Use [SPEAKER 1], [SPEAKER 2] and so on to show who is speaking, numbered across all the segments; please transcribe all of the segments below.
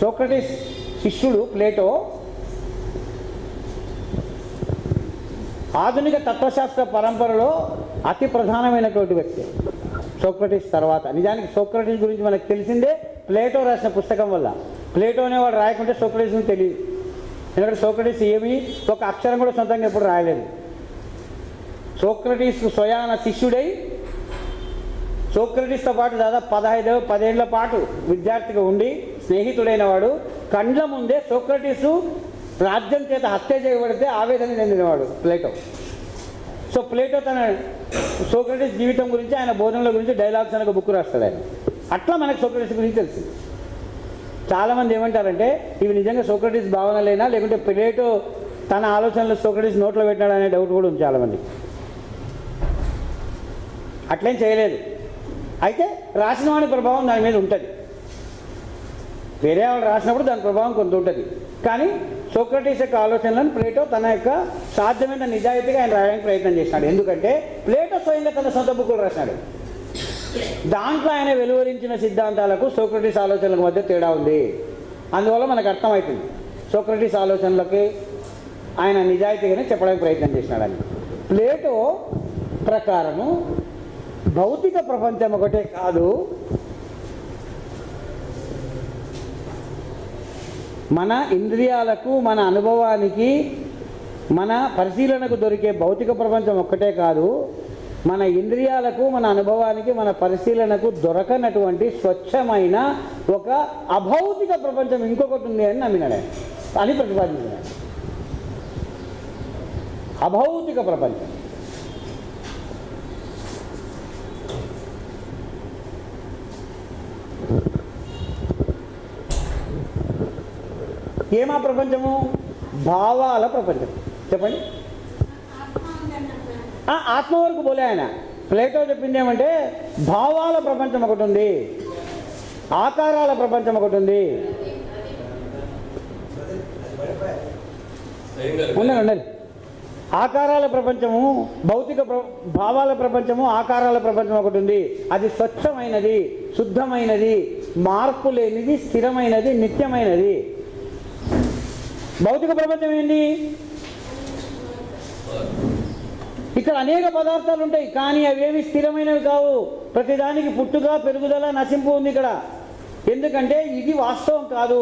[SPEAKER 1] Socrates శిష్యుడు Plato ఆధునిక తత్వశాస్త్ర పరంపరలో అతి ప్రధానమైనటువంటి వ్యక్తి సోక్రటీస్ తర్వాత. నిజానికి సోక్రటీస్ గురించి మనకు తెలిసిందే ప్లేటో రాసిన పుస్తకం వల్ల. ప్లేటో అనేవాడు రాయకుంటే సోక్రటీస్ గురించి తెలియదు. ఎందుకంటే సోక్రటీస్ ఏమీ ఒక అక్షరం కూడా సొంతంగా ఎప్పుడు రాయలేదు. సోక్రటీస్ స్వయాన శిష్యుడై సోక్రటీస్తో పాటు దాదాపు 10 ఏళ్ల పాటు విద్యార్థిగా ఉండి స్నేహితుడైన వాడు కండ్ల ముందే సోక్రటీసు రాజ్యం చేత హత్య చేయబడితే ఆవేదన చెందినవాడు ప్లేటో. సో ప్లేటో తన సోక్రటీస్ జీవితం గురించి, ఆయన బోధనల గురించి డైలాగ్స్ అనే ఒక బుక్ రాస్తాడు ఆయన. అట్లా మనకు సోక్రటీస్ గురించి తెలిసింది. చాలామంది ఏమంటారంటే ఇవి నిజంగా సోక్రటీస్ భావనలేనా, లేకుంటే ప్లేటో తన ఆలోచనలు సోక్రటీస్ నోట్లో పెట్టాడు అనే డౌట్ కూడా ఉంది చాలామంది. అట్లేం చేయలేదు. అయితే రాసిన వాడి ప్రభావం దాని మీద ఉంటుంది. వేరే వాళ్ళు రాసినప్పుడు దాని ప్రభావం కొంత ఉంటుంది. కానీ సోక్రటీస్ యొక్క ఆలోచనలను ప్లేటో తన యొక్క సాధ్యమైన నిజాయితీగా ఆయన రాయడానికి ప్రయత్నం చేశాడు. ఎందుకంటే ప్లేటో స్వయంగా తన సొంత బుక్కులు రాశాడు. దాంట్లో ఆయన వెలువరించిన సిద్ధాంతాలకు సోక్రటీస్ ఆలోచనలకు మధ్య తేడా ఉంది. అందువల్ల మనకు అర్థమవుతుంది సోక్రటీస్ ఆలోచనలకి ఆయన నిజాయితీగానే చెప్పడానికి ప్రయత్నం చేశాడని. ప్లేటో ప్రకారము భౌతిక ప్రపంచం ఒకటే కాదు, మన ఇంద్రియాలకు, మన అనుభవానికి, మన పరిశీలనకు దొరికే భౌతిక ప్రపంచం ఒక్కటే కాదు, మన ఇంద్రియాలకు, మన అనుభవానికి, మన పరిశీలనకు దొరకనటువంటి స్వచ్ఛమైన ఒక అభౌతిక ప్రపంచం ఇంకొకటి ఉంది అని నమ్మినాడు అని ప్రతిపాదించినాడు. అభౌతిక ప్రపంచం. ఏమా ప్రపంచము? భావాల ప్రపంచం. చెప్పండి. ఆత్మ వరకు పోలే ఆయన. ప్లేటో చెప్పింది ఏమంటే భావాల ప్రపంచం ఒకటి ఉంది, ఆకారాల ప్రపంచం ఒకటి ఉంది. ఉండండి. ఆకారాల ప్రపంచము, భౌతిక భావాల ప్రపంచము, ఆకారాల ప్రపంచం ఒకటి ఉంది. అది స్వచ్ఛమైనది, శుద్ధమైనది, మార్పు లేనిది, స్థిరమైనది, నిత్యమైనది. భౌతిక ప్రపంచం ఏంటి? ఇక్కడ అనేక పదార్థాలు ఉంటాయి, కానీ అవేమి స్థిరమైనవి కావు. ప్రతిదానికి పుట్టుక, పెరుగుదల, నశింపు ఉంది ఇక్కడ. ఎందుకంటే ఇది వాస్తవం కాదు.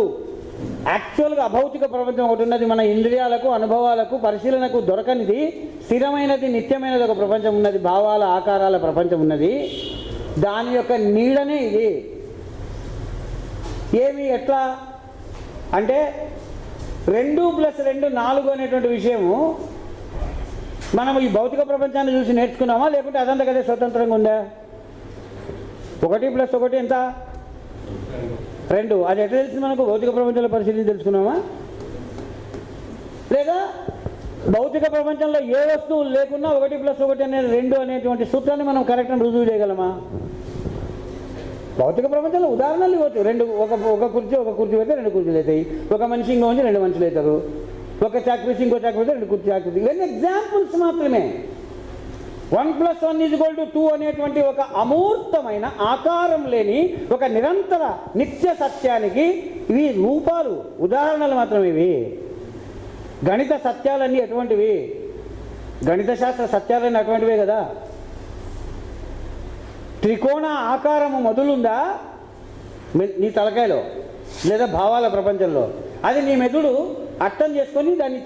[SPEAKER 1] యాక్చువల్గా అభౌతిక ప్రపంచం ఒకటి ఉన్నది. మన ఇంద్రియాలకు, అనుభవాలకు, పరిశీలనకు దొరకనిది, స్థిరమైనది, నిత్యమైనది ఒక ప్రపంచం ఉన్నది. భావాల, ఆకారాల ప్రపంచం ఉన్నది. దాని యొక్క నీడనే ఇది. ఏమి ఎట్లా అంటే 2+2 4 అనేటువంటి విషయము మనం ఈ భౌతిక ప్రపంచాన్ని చూసి నేర్చుకున్నామా, లేకుంటే అదంతా కదే స్వతంత్రంగా ఉందా? 1+1 ఎంత? 2. అది ఎట్లా తెలిసింది మనకు? భౌతిక ప్రపంచంలో పరిశీలించి తెలుసుకున్నామా? లేదా భౌతిక ప్రపంచంలో ఏ వస్తువు లేకున్నా 1+1 అనేది 2 అనేటువంటి సూత్రాన్ని మనం కరెక్ట్గా రుజువు చేయగలమా? భౌతిక ప్రపంచంలో ఉదాహరణలు ఇవ్వచ్చు. ఒక కుర్చీ పెడితే 2 కుర్చీలు అవుతాయి. ఒక మనిషి ఇంకో 2 మనుషులు అవుతారు. ఒక చాక్పీస్ ఇంకో చాక్పీస్ 2 కుర్చీ ఆకృతి. ఇవన్నీ ఎగ్జాంపుల్స్ మాత్రమే. 1+1 2 అనేటువంటి ఒక అమూర్తమైన ఆకారం లేని ఒక నిరంతర నిత్య సత్యానికి ఇవి రూపాలు, ఉదాహరణలు మాత్రమే. ఇవి గణిత సత్యాలన్నీ ఎటువంటివి? గణిత శాస్త్ర సత్యాలన్నీ అటువంటివే కదా. త్రికోణ ఆకారము మొదలుందా నీ తలకాయలో, లేదా భావాల ప్రపంచంలో? అది నీ మెదడు అర్థం చేసుకొని దాన్ని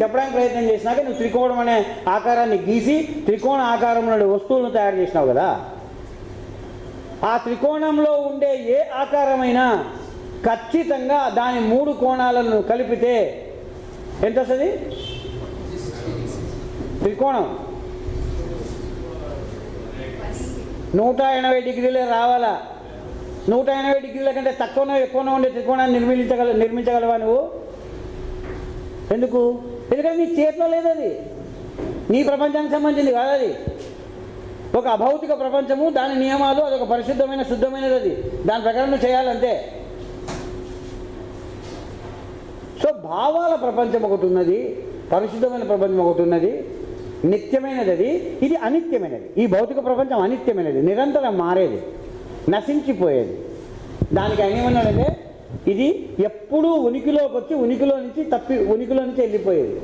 [SPEAKER 1] చెప్పడానికి ప్రయత్నం చేసినాక నువ్వు త్రికోణం అనే ఆకారాన్ని గీసి త్రికోణ ఆకారంలో వస్తువులను తయారు చేసినావు కదా. ఆ త్రికోణంలో ఉండే ఏ ఆకారమైనా ఖచ్చితంగా దాని 3 కోణాలను కలిపితే ఎంత వస్తుంది? త్రికోణం 180 డిగ్రీలే రావాలా. 180 డిగ్రీల కంటే తక్కువనో ఎక్కువనో ఉండే త్రికోణాన్ని నిర్మించగలవా నువ్వు? ఎందుకు? ఎందుకంటే నీ చేతిలో లేదు. అది నీ ప్రపంచానికి సంబంధించింది కాదు. అది ఒక అభౌతిక ప్రపంచము, దాని నియమాలు, అదొక పరిశుద్ధమైన శుద్ధమైనది. అది దాని ప్రకారం నువ్వు చేయాలంతే. సో భావాల ప్రపంచం ఒకటి ఉన్నది, పరిశుద్ధమైన ప్రపంచం ఒకటి ఉన్నది, నిత్యమైనది. అది ఇది అనిత్యమైనది. ఈ భౌతిక ప్రపంచం అనిత్యమైనది, నిరంతరం మారేది, నశించిపోయేది. దానికి ఆయన ఏమన్నాడంటే ఇది ఎప్పుడూ ఉనికిలోకి వచ్చి ఉనికిలో నుంచి ఉనికిలో నుంచి వెళ్ళిపోయేది.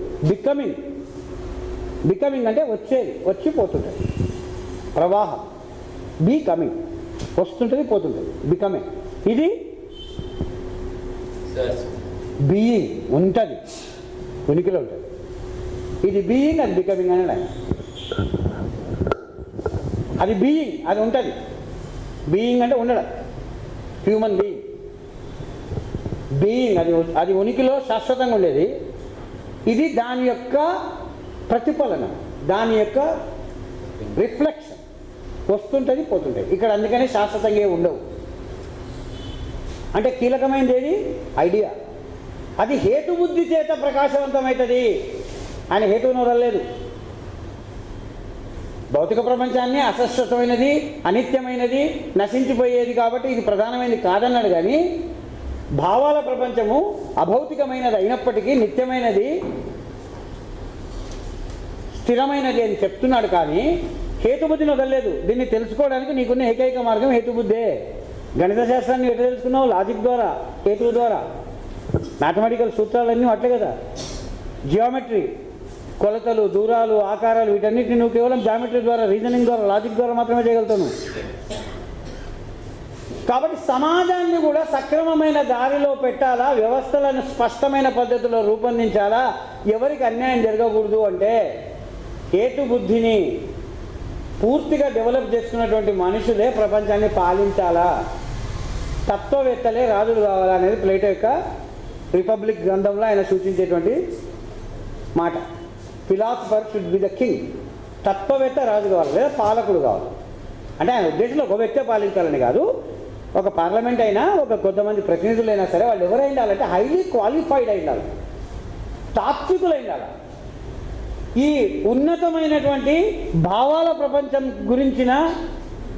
[SPEAKER 1] బికమింగ్ అంటే వచ్చేది, వచ్చిపోతుంటుంది. ప్రవాహం, బీ కమింగ్, వస్తుంటుంది పోతుంటుంది, బికమింగ్. ఇది బీయింగ్, ఉంటుంది, ఉనికిలో ఉంటుంది. ఇది బీయింగ్, అది బికమింగ్ అని. అది బీయింగ్, అది ఉంటుంది. బీయింగ్ అంటే ఉండడం, హ్యూమన్ బీయింగ్ అది ఉనికిలో శాశ్వతంగా ఉండేది. ఇది దాని యొక్క ప్రతిఫలన, దాని యొక్క రిఫ్లెక్షన్, వస్తుంటుంది పోతుంటుంది. ఇక్కడ అందుకని శాశ్వతంగా ఉండవు. అంటే కీలకమైనది ఏది? ఐడియా. అది హేతుబుద్ధి చేత ప్రకాశవంతమవుతుంది. ఆయన హేతువును వదలలేదు. భౌతిక ప్రపంచాన్ని అశాశ్వతమైనది, అనిత్యమైనది, నశించిపోయేది కాబట్టి ఇది ప్రధానమైనది కాదన్నాడు. కానీ భావాల ప్రపంచము అభౌతికమైనది అయినప్పటికీ నిత్యమైనది, స్థిరమైనది అని చెప్తున్నాడు. కానీ హేతుబుద్ధిని వదలలేదు. దీన్ని తెలుసుకోవడానికి నీకున్న ఏకైక మార్గం హేతుబుద్ధే. గణిత శాస్త్రాన్ని ఎట్లా తెలుసుకున్నావు? లాజిక్ ద్వారా, హేతువు ద్వారా. మ్యాథమెటికల్ సూత్రాలన్నీ అట్లే కదా. జియోమెట్రీ, కొలతలు, దూరాలు, ఆకారాలు, వీటన్నిటిని నువ్వు కేవలం జామెట్రీ ద్వారా, రీజనింగ్ ద్వారా, లాజిక్ ద్వారా మాత్రమే చేయగలుగుతాను. కాబట్టి సమాజాన్ని కూడా సక్రమమైన దారిలో పెట్టాలా, వ్యవస్థలను స్పష్టమైన పద్ధతిలో రూపొందించాలా, ఎవరికి అన్యాయం జరగకూడదు అంటే హేతుబుద్ధిని పూర్తిగా డెవలప్ చేసుకున్నటువంటి మనుషులే ప్రపంచాన్ని పాలించాలా, తత్వవేత్తలే రాజులు కావాలా అనేది ప్లేటో యొక్క రిపబ్లిక్ గ్రంథంలో ఆయన సూచించేటువంటి మాట. Philosopher should be the king. తత్వవేత్త రాజు కావాలి, లేదా పాలకుడు కావాలి. అంటే ఆయన ఉద్దేశంలో ఒక వ్యక్తే పాలించాలని కాదు. ఒక పార్లమెంట్ అయినా, ఒక కొంతమంది ప్రతినిధులైనా సరే వాళ్ళు ఎవరై ఉండాలంటే హైలీ క్వాలిఫైడ్ అయి ఉండాలి, తాత్వికులై ఉండాలి. ఈ ఉన్నతమైనటువంటి భావాల ప్రపంచం గురించిన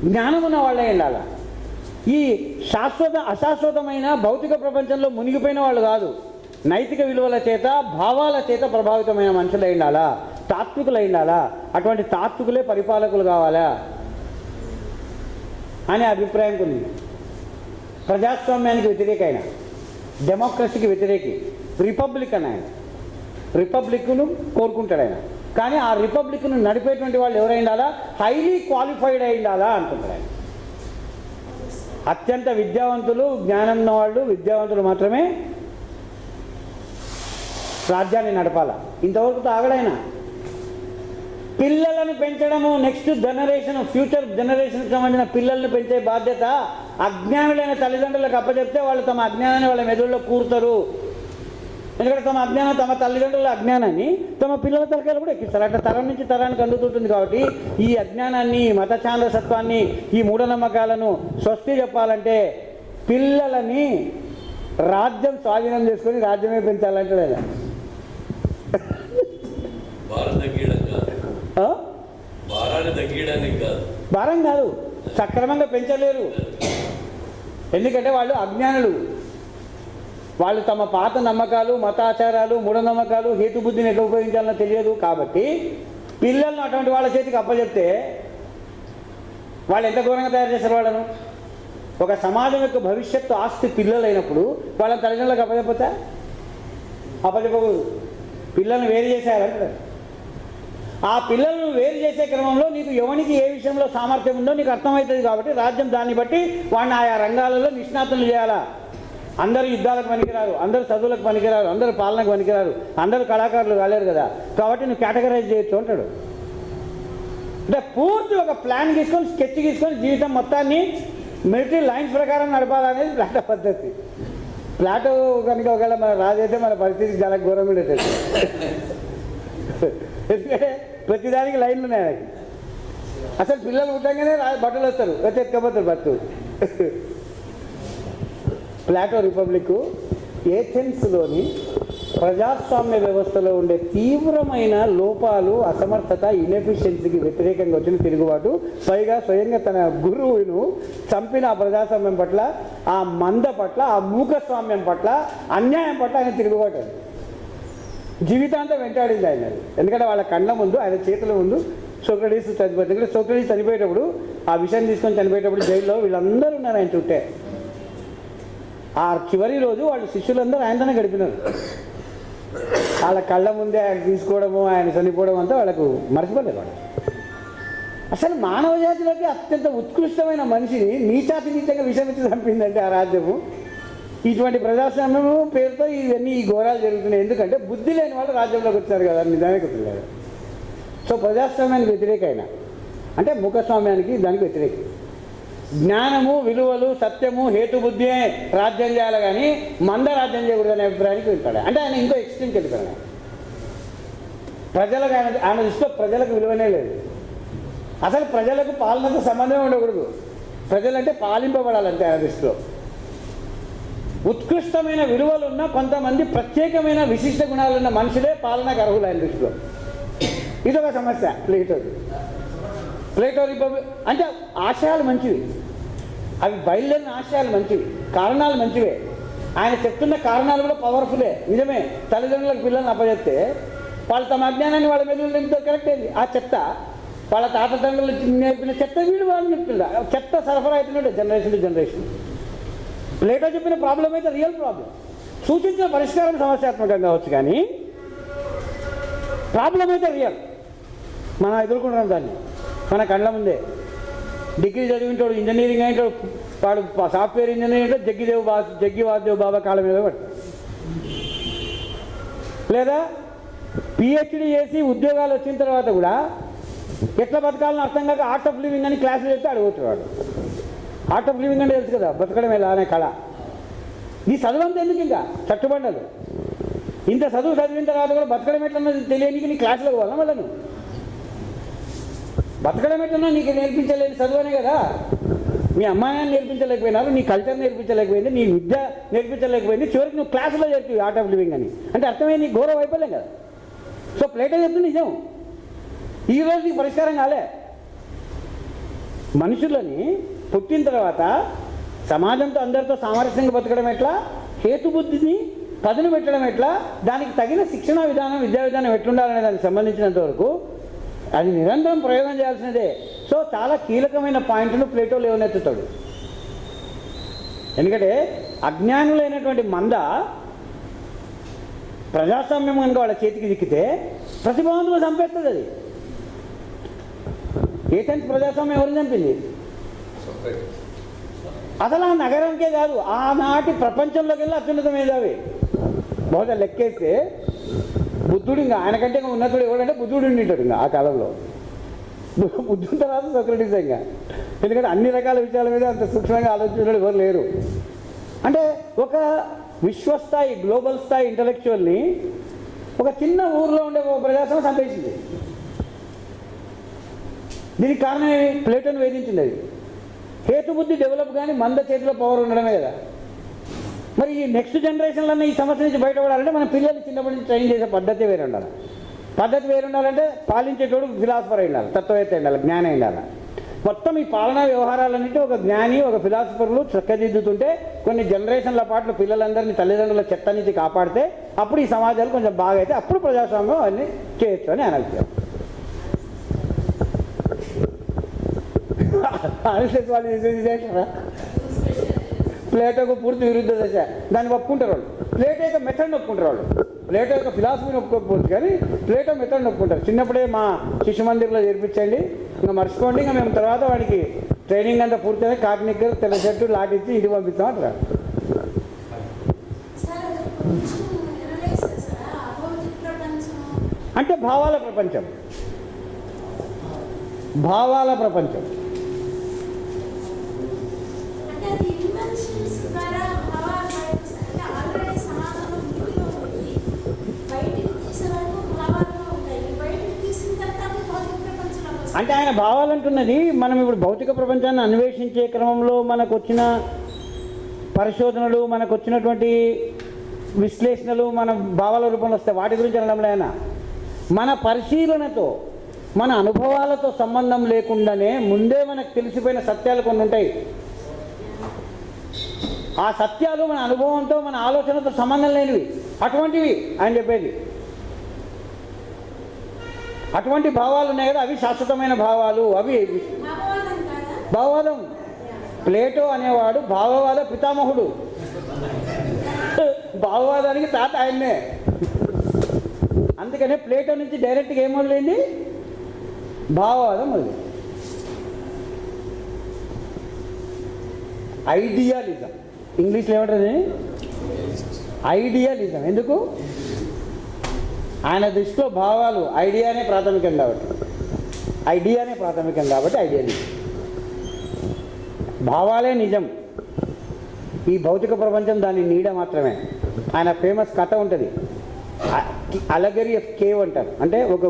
[SPEAKER 1] జ్ఞానం ఉన్న వాళ్ళే ఉండాలి. ఈ అశాశ్వతమైన భౌతిక ప్రపంచంలో మునిగిపోయిన వాళ్ళు కాదు. నైతిక విలువల చేత, భావాల చేత ప్రభావితమైన మనుషులై ఉండాలా, తాత్వికులై ఉండాలా. అటువంటి తాత్వికులే పరిపాలకులు కావాలా అనే అభిప్రాయం ఉంది. ప్రజాస్వామ్యానికి వ్యతిరేకైన, డెమోక్రసీకి వ్యతిరేకి, రిపబ్లికన్ ఆయన. రిపబ్లిక్ను కోరుకుంటాడు ఆయన. కానీ ఆ రిపబ్లిక్ను నడిపేటువంటి వాళ్ళు ఎవరై ఉండాలా? హైలీ క్వాలిఫైడ్ అయి ఉండాలా అనుకుంటాడు ఆయన. అత్యంత విద్యావంతులు, జ్ఞానం ఉన్న వాళ్ళు, విద్యావంతులు మాత్రమే రాజ్యాన్ని నడపాలా. ఇంతవరకు తాగడైనా పిల్లలను పెంచడము, నెక్స్ట్ జనరేషన్, ఫ్యూచర్ జనరేషన్కి సంబంధించిన పిల్లలను పెంచే బాధ్యత అజ్ఞానులైన తల్లిదండ్రులకు అప్పచెప్తే వాళ్ళు తమ అజ్ఞానాన్ని వాళ్ళ మెదడులో కూరుతారు. ఎందుకంటే తమ అజ్ఞానం, తమ తల్లిదండ్రుల అజ్ఞానాన్ని తమ పిల్లల తలకాయలు కూడా ఎక్కిస్తారు. అట్లా తరం నుంచి తరానికి అందుతుంటుంది. కాబట్టి ఈ అజ్ఞానాన్ని, మత ఛాందసత్వాన్ని, ఈ మూఢనమ్మకాలను స్వస్తి చెప్పాలంటే పిల్లలని రాజ్యం స్వాధీనం చేసుకొని రాజ్యమే పెంచాలంటే లేదా? భారం కాదు, సక్రమంగా పెంచలేరు. ఎందుకంటే వాళ్ళు అజ్ఞానులు. వాళ్ళు తమ పాత నమ్మకాలు, మతాచారాలు, మూఢనమ్మకాలు, హేతుబుద్ధిని ఎట్లా ఉపయోగించాలనో తెలియదు. కాబట్టి పిల్లలను అటువంటి వాళ్ళ చేతికి అప్పచెప్తే వాళ్ళు ఎంత ఘోరంగా తయారు చేస్తారు వాళ్ళను. ఒక సమాజం యొక్క భవిష్యత్తు ఆస్తి పిల్లలైనప్పుడు వాళ్ళ తల్లిదండ్రులకు అప్పచెప్పకూడదు. పిల్లల్ని వేరు చేసేయాలంటారు. ఆ పిల్లలను వేరు చేసే క్రమంలో నీకు ఎవరికి ఏ విషయంలో సామర్థ్యం ఉందో నీకు అర్థమవుతుంది. కాబట్టి రాజ్యం దాన్ని బట్టి వాడిని ఆయా రంగాలలో నిష్ణాతులు చేయాలా. అందరూ యుద్ధాలకు పనికిరారు, అందరూ చదువులకు పనికిరారు, అందరూ పాలనకు పనికిరారు, అందరూ కళాకారులు కాలేరు కదా. కాబట్టి నువ్వు కేటగరైజ్ చేయొచ్చు అంటాడు. అంటే పూర్తి ఒక ప్లాన్ తీసుకొని, స్కెచ్ తీసుకొని జీవితం మొత్తాన్ని మిలిటరీ లైన్స్ ప్రకారం నడపాలనేది ప్లాటో పద్ధతి. ప్లాటో కనుక ఒకవేళ మన రాజైతే మన పరిస్థితి చాలా ఘోరం ఉండేది. ఎందుకంటే ప్రతిదానికి లైన్లు ఉన్నాయి ఆయనకి. అసలు పిల్లలు పుట్టంగానే బట్టలు వస్తారు, వచ్చి ఎత్తుకపోతారు బతు. ప్లాటో రిపబ్లిక్ ఏథెన్స్లోని ప్రజాస్వామ్య వ్యవస్థలో ఉండే తీవ్రమైన లోపాలు, అసమర్థత, ఇన్ఎఫిషియన్సీకి వ్యతిరేకంగా వచ్చిన తిరుగుబాటు, పైగా స్వయంగా తన గురువును చంపిన ఆ ప్రజాస్వామ్యం పట్ల, ఆ మంద పట్ల, ఆ మూకస్వామ్యం పట్ల, అన్యాయం పట్ల ఆయన తిరుగుబాటు జీవితాంతం వెంటాడింది ఆయన. ఎందుకంటే వాళ్ళ కళ్ళ ముందు, ఆయన చేతుల ముందు సోక్రటీస్ చనిపోయింది. ఎందుకంటే సోక్రటీస్ చనిపోయేటప్పుడు, ఆ విషయం తీసుకొని చనిపోయేటప్పుడు జైల్లో వీళ్ళందరూ ఉన్నారు ఆయన చుట్టే. ఆ చివరి రోజు వాళ్ళు శిష్యులందరూ ఆయనతోనే గడిపినారు. వాళ్ళ కళ్ళ ముందే ఆయన తీసుకోవడము, ఆయన చనిపోవడం అంతా వాళ్ళకు మర్చిపోలేదు. వాళ్ళు అసలు మానవ జాతిలోకి అత్యంత ఉత్కృష్టమైన మనిషిని నీచాతినీచంగా విషమించి చంపిందంటే ఆ రాజ్యము. ఇటువంటి ప్రజాస్వామ్యము పేరుతో ఇవన్నీ ఈ ఘోరాలు జరుగుతున్నాయి. ఎందుకంటే బుద్ధి లేని వాళ్ళు రాజ్యంలోకి వచ్చారు కదా, నిజమే కుదరలేదు. సో ప్రజాస్వామ్యానికి వ్యతిరేకమైన అంటే ముఖస్వామ్యానికి దానికి వ్యతిరేకం. జ్ఞానము, విలువలు, సత్యము, హేతుబుద్ధియే రాజ్యం చేయాలి కానీ మంద రాజ్యం చేయకూడదనే అభిప్రాయానికి వెళ్తాడు. అంటే ఆయన ఇంకో ఎక్స్ట్రీమ్కి వెళ్ళిపోయాడు. ప్రజలకు ఆయన దృష్టిలో ప్రజలకు విలువనే లేదు. అసలు ప్రజలకు పాలనతో సంబంధమే ఉండకూడదు. ప్రజలంటే పాలింపబడాలంటే ఆయన దృష్టిలో. ఉత్కృష్టమైన విలువలున్న కొంతమంది ప్రత్యేకమైన విశిష్ట గుణాలున్న మనుషులే పాలనకు అర్హులు ఆయన దృష్టిలో. ఇదొక సమస్య ప్లేటో రిపబ్లిక్ అంటే ఆశయాలు మంచివి, అవి బయలుదేరిన ఆశయాలు మంచివి, కారణాలు మంచివే. ఆయన చెప్తున్న కారణాలు కూడా పవర్ఫుల్లే, నిజమే. తల్లిదండ్రులకు పిల్లల్ని అప్పచెప్తే వాళ్ళు తమ అజ్ఞానాన్ని వాళ్ళ మీద నింపుతారు, కరెక్ట్ అయింది. ఆ చెత్త వాళ్ళ తాతతండ్రులు నేర్పిన చెత్త వీళ్ళు వాళ్ళు నేర్పిల్ల చెత్త సరఫరా అవుతుండే జనరేషన్ టు జనరేషన్. ప్లేటో చెప్పిన ప్రాబ్లం అయితే రియల్ ప్రాబ్లం, సూచించిన పరిష్కారం సమస్యాత్మకంగా కావచ్చు కానీ ప్రాబ్లం అయితే రియల్. మనం ఎదుర్కొంటున్నాం దాన్ని మన కళ్ళ ముందే. డిగ్రీ చదివింటాడు, ఇంజనీరింగ్ అయినటాడు, వాడు సాఫ్ట్వేర్ ఇంజనీర్ అంటే జగ్గి వాసుదేవ్ బాబా కాళ్ళ మీద పడతాడు. లేదా పిహెచ్డీ చేసి ఉద్యోగాలు వచ్చిన తర్వాత కూడా ఎట్లా బతకాలని అర్థం కాక ఆర్ట్ ఆఫ్ లివింగ్ అని క్లాసులు చెప్తే అడుగుతాడు. ఆర్ట్ ఆఫ్ లివింగ్ అంటే తెలుసు కదా, బతకడం ఎలా అనే కళ. నీ చదువంతా ఎందుకు ఇంకా చట్టుబండలు, ఇంత చదువు చదివిన తర్వాత కూడా బతకడం ఎట్లన్నది తెలియనికి నీ క్లాసులకు వల్ల మళ్ళీ నువ్వు బతకడం ఎట్లన్నా నీకు నేర్పించలేని చదువునే కదా. మీ అమ్మాయిని నేర్పించలేకపోయినారు, నీ కల్చర్ నేర్పించలేకపోయింది, నీ విద్య నేర్పించలేకపోయింది, చివరికి నువ్వు క్లాసులో చెప్తావు ఆర్ట్ ఆఫ్ లివింగ్ అని. అంటే అర్థమే నీకు గౌరవం అయిపోలేం కదా. సో ప్లేటో చెప్తుంది నిజం, ఈ రోజు నీకు పరిష్కారం కాలే. మనుషులని పుట్టిన తర్వాత సమాజంతో అందరితో సామరస్యంగా బతకడం ఎట్లా, హేతుబుద్ధిని పదును పెట్టడం ఎట్లా, దానికి తగిన శిక్షణ విధానం, విద్యా విధానం ఎట్లుండాలనే దానికి సంబంధించినంత వరకు అది నిరంతరం ప్రయోగం చేయాల్సినదే. సో చాలా కీలకమైన పాయింట్ను ప్లేటో లేవనెత్తుతాడు. ఎందుకంటే అజ్ఞానులైనటువంటి మంద ప్రజాస్వామ్యం కనుక వాళ్ళ చేతికి చిక్కితే ప్రతిభావంతులు చంపేస్తుంది. అది ఏథెన్స్ ప్రజాస్వామ్యం ఎవరిని చంపింది? అసలు ఆ నగరంకే కాదు, ఆనాటి ప్రపంచంలోకి వెళ్ళి అత్యున్నత మేధావి. బహుశా లెక్కేస్తే బుద్ధుడు ఇంకా ఆయనకంటే ఇంకా ఉన్నతుడు ఎవడంటే బుద్ధుడు ఉంటాడు ఇంకా ఆ కాలంలో. బుద్ధుడు తర్వాత సోక్రటీస్ ఇంకా. ఎందుకంటే అన్ని రకాల విషయాల మీద అంత సూక్ష్మంగా ఆలోచించడం ఎవరు లేరు. అంటే ఒక విశ్వస్థాయి, గ్లోబల్ స్థాయి ఇంటలెక్చువల్ని ఒక చిన్న ఊర్లో ఉండే ఒక ప్రజాస్వామ్యం సంపేసింది. దీనికి కారణం ప్లేటోను వేధించింది. అది హేతుబుద్ధి డెవలప్ కానీ మంద చేతిలో పవర్ ఉండడమే కదా. మరి ఈ నెక్స్ట్ జనరేషన్లో ఈ సమస్య నుంచి బయటపడాలంటే మన పిల్లల్ని చిన్నప్పటి నుంచి ట్రైన్ చేసే పద్ధతి వేరే ఉండాలి. పద్ధతి వేరు ఉండాలంటే పాలించేటోడు ఫిలాసఫర్ అయి ఉండాలి, తత్వవేత్త ఉండాలి, జ్ఞానం ఉండాలి. మొత్తం ఈ పాలనా వ్యవహారాలన్నింటి ఒక జ్ఞాని, ఒక ఫిలాసఫర్లు చక్కదిద్దుతుంటే కొన్ని జనరేషన్ల పాటు పిల్లలందరినీ తల్లిదండ్రుల చెత్త నుంచి కాపాడితే అప్పుడు ఈ సమాజాలు కొంచెం బాగా అయితే అప్పుడు ప్రజాస్వామ్యం అన్నీ చేయొచ్చు అని అనాలి. ఆర్ఎస్ఎస్ వాళ్ళు చేశారా? ప్లేటోకు పూర్తి విరుద్ధ దశ, దాన్ని ఒప్పుకుంటారు వాళ్ళు. ప్లేటో యొక్క మెథడ్ని ఒప్పుకుంటారు వాళ్ళు. ప్లేటో యొక్క ఫిలాసఫీని ఒప్పుకోకపోవచ్చు కానీ ప్లేటో మెథడ్ని ఒప్పుకుంటారు. చిన్నప్పుడే మా శిశు మందిర్లో చేర్పించండి, ఇంకా మర్చిపోండి, ఇంకా మేము తర్వాత వాడికి ట్రైనింగ్ అంతా పూర్తయినా కాకినిక్కర్, తెల్ల షర్టు, లాటి ఇచ్చి ఇంటికి పంపిస్తాం అంటారు. అంటే భావాల ప్రపంచం, భావాల ప్రపంచం. అంటే ఆయన భావాలంటున్నది మనం ఇప్పుడు భౌతిక ప్రపంచాన్ని అన్వేషించే క్రమంలో మనకు వచ్చిన పరిశోధనలు, మనకు వచ్చినటువంటి విశ్లేషణలు మన భావాల రూపంలో వస్తాయి. వాటి గురించి అనడంలో ఆయన మన పరిశీలనతో, మన అనుభవాలతో సంబంధం లేకుండానే ముందే మనకు తెలిసిపోయిన సత్యాలు కొన్ని ఉంటాయి. ఆ సత్యాలు మన అనుభవంతో, మన ఆలోచనతో సంబంధం లేనివి, అటువంటివి ఆయన చెప్పేది. అటువంటి భావాలు ఉన్నాయి కదా, అవి శాశ్వతమైన భావాలు. అవి భావవాదం. ప్లేటో అనేవాడు భావవాద పితామహుడు. భావవాదానికి తాత ఆయన్నే. అందుకనే ప్లేటో నుంచి డైరెక్ట్గా ఏం మొదలైంది? భావవాదం మొదలైంది. ఐడియాలిజం, ఇంగ్లీష్లో ఏమంటుంది? ఐడియాలిజం. ఎందుకు? ఆయన దృష్టిలో భావాలు ఐడియానే ప్రాథమికం కాబట్టి ఐడియాలిజం. భావాలే నిజం, ఈ భౌతిక ప్రపంచం దాని నీడ మాత్రమే. ఆయన ఫేమస్ కథ ఉంటుంది, అలగరీ ఆఫ్ కేవ్ అంటారు. అంటే ఒక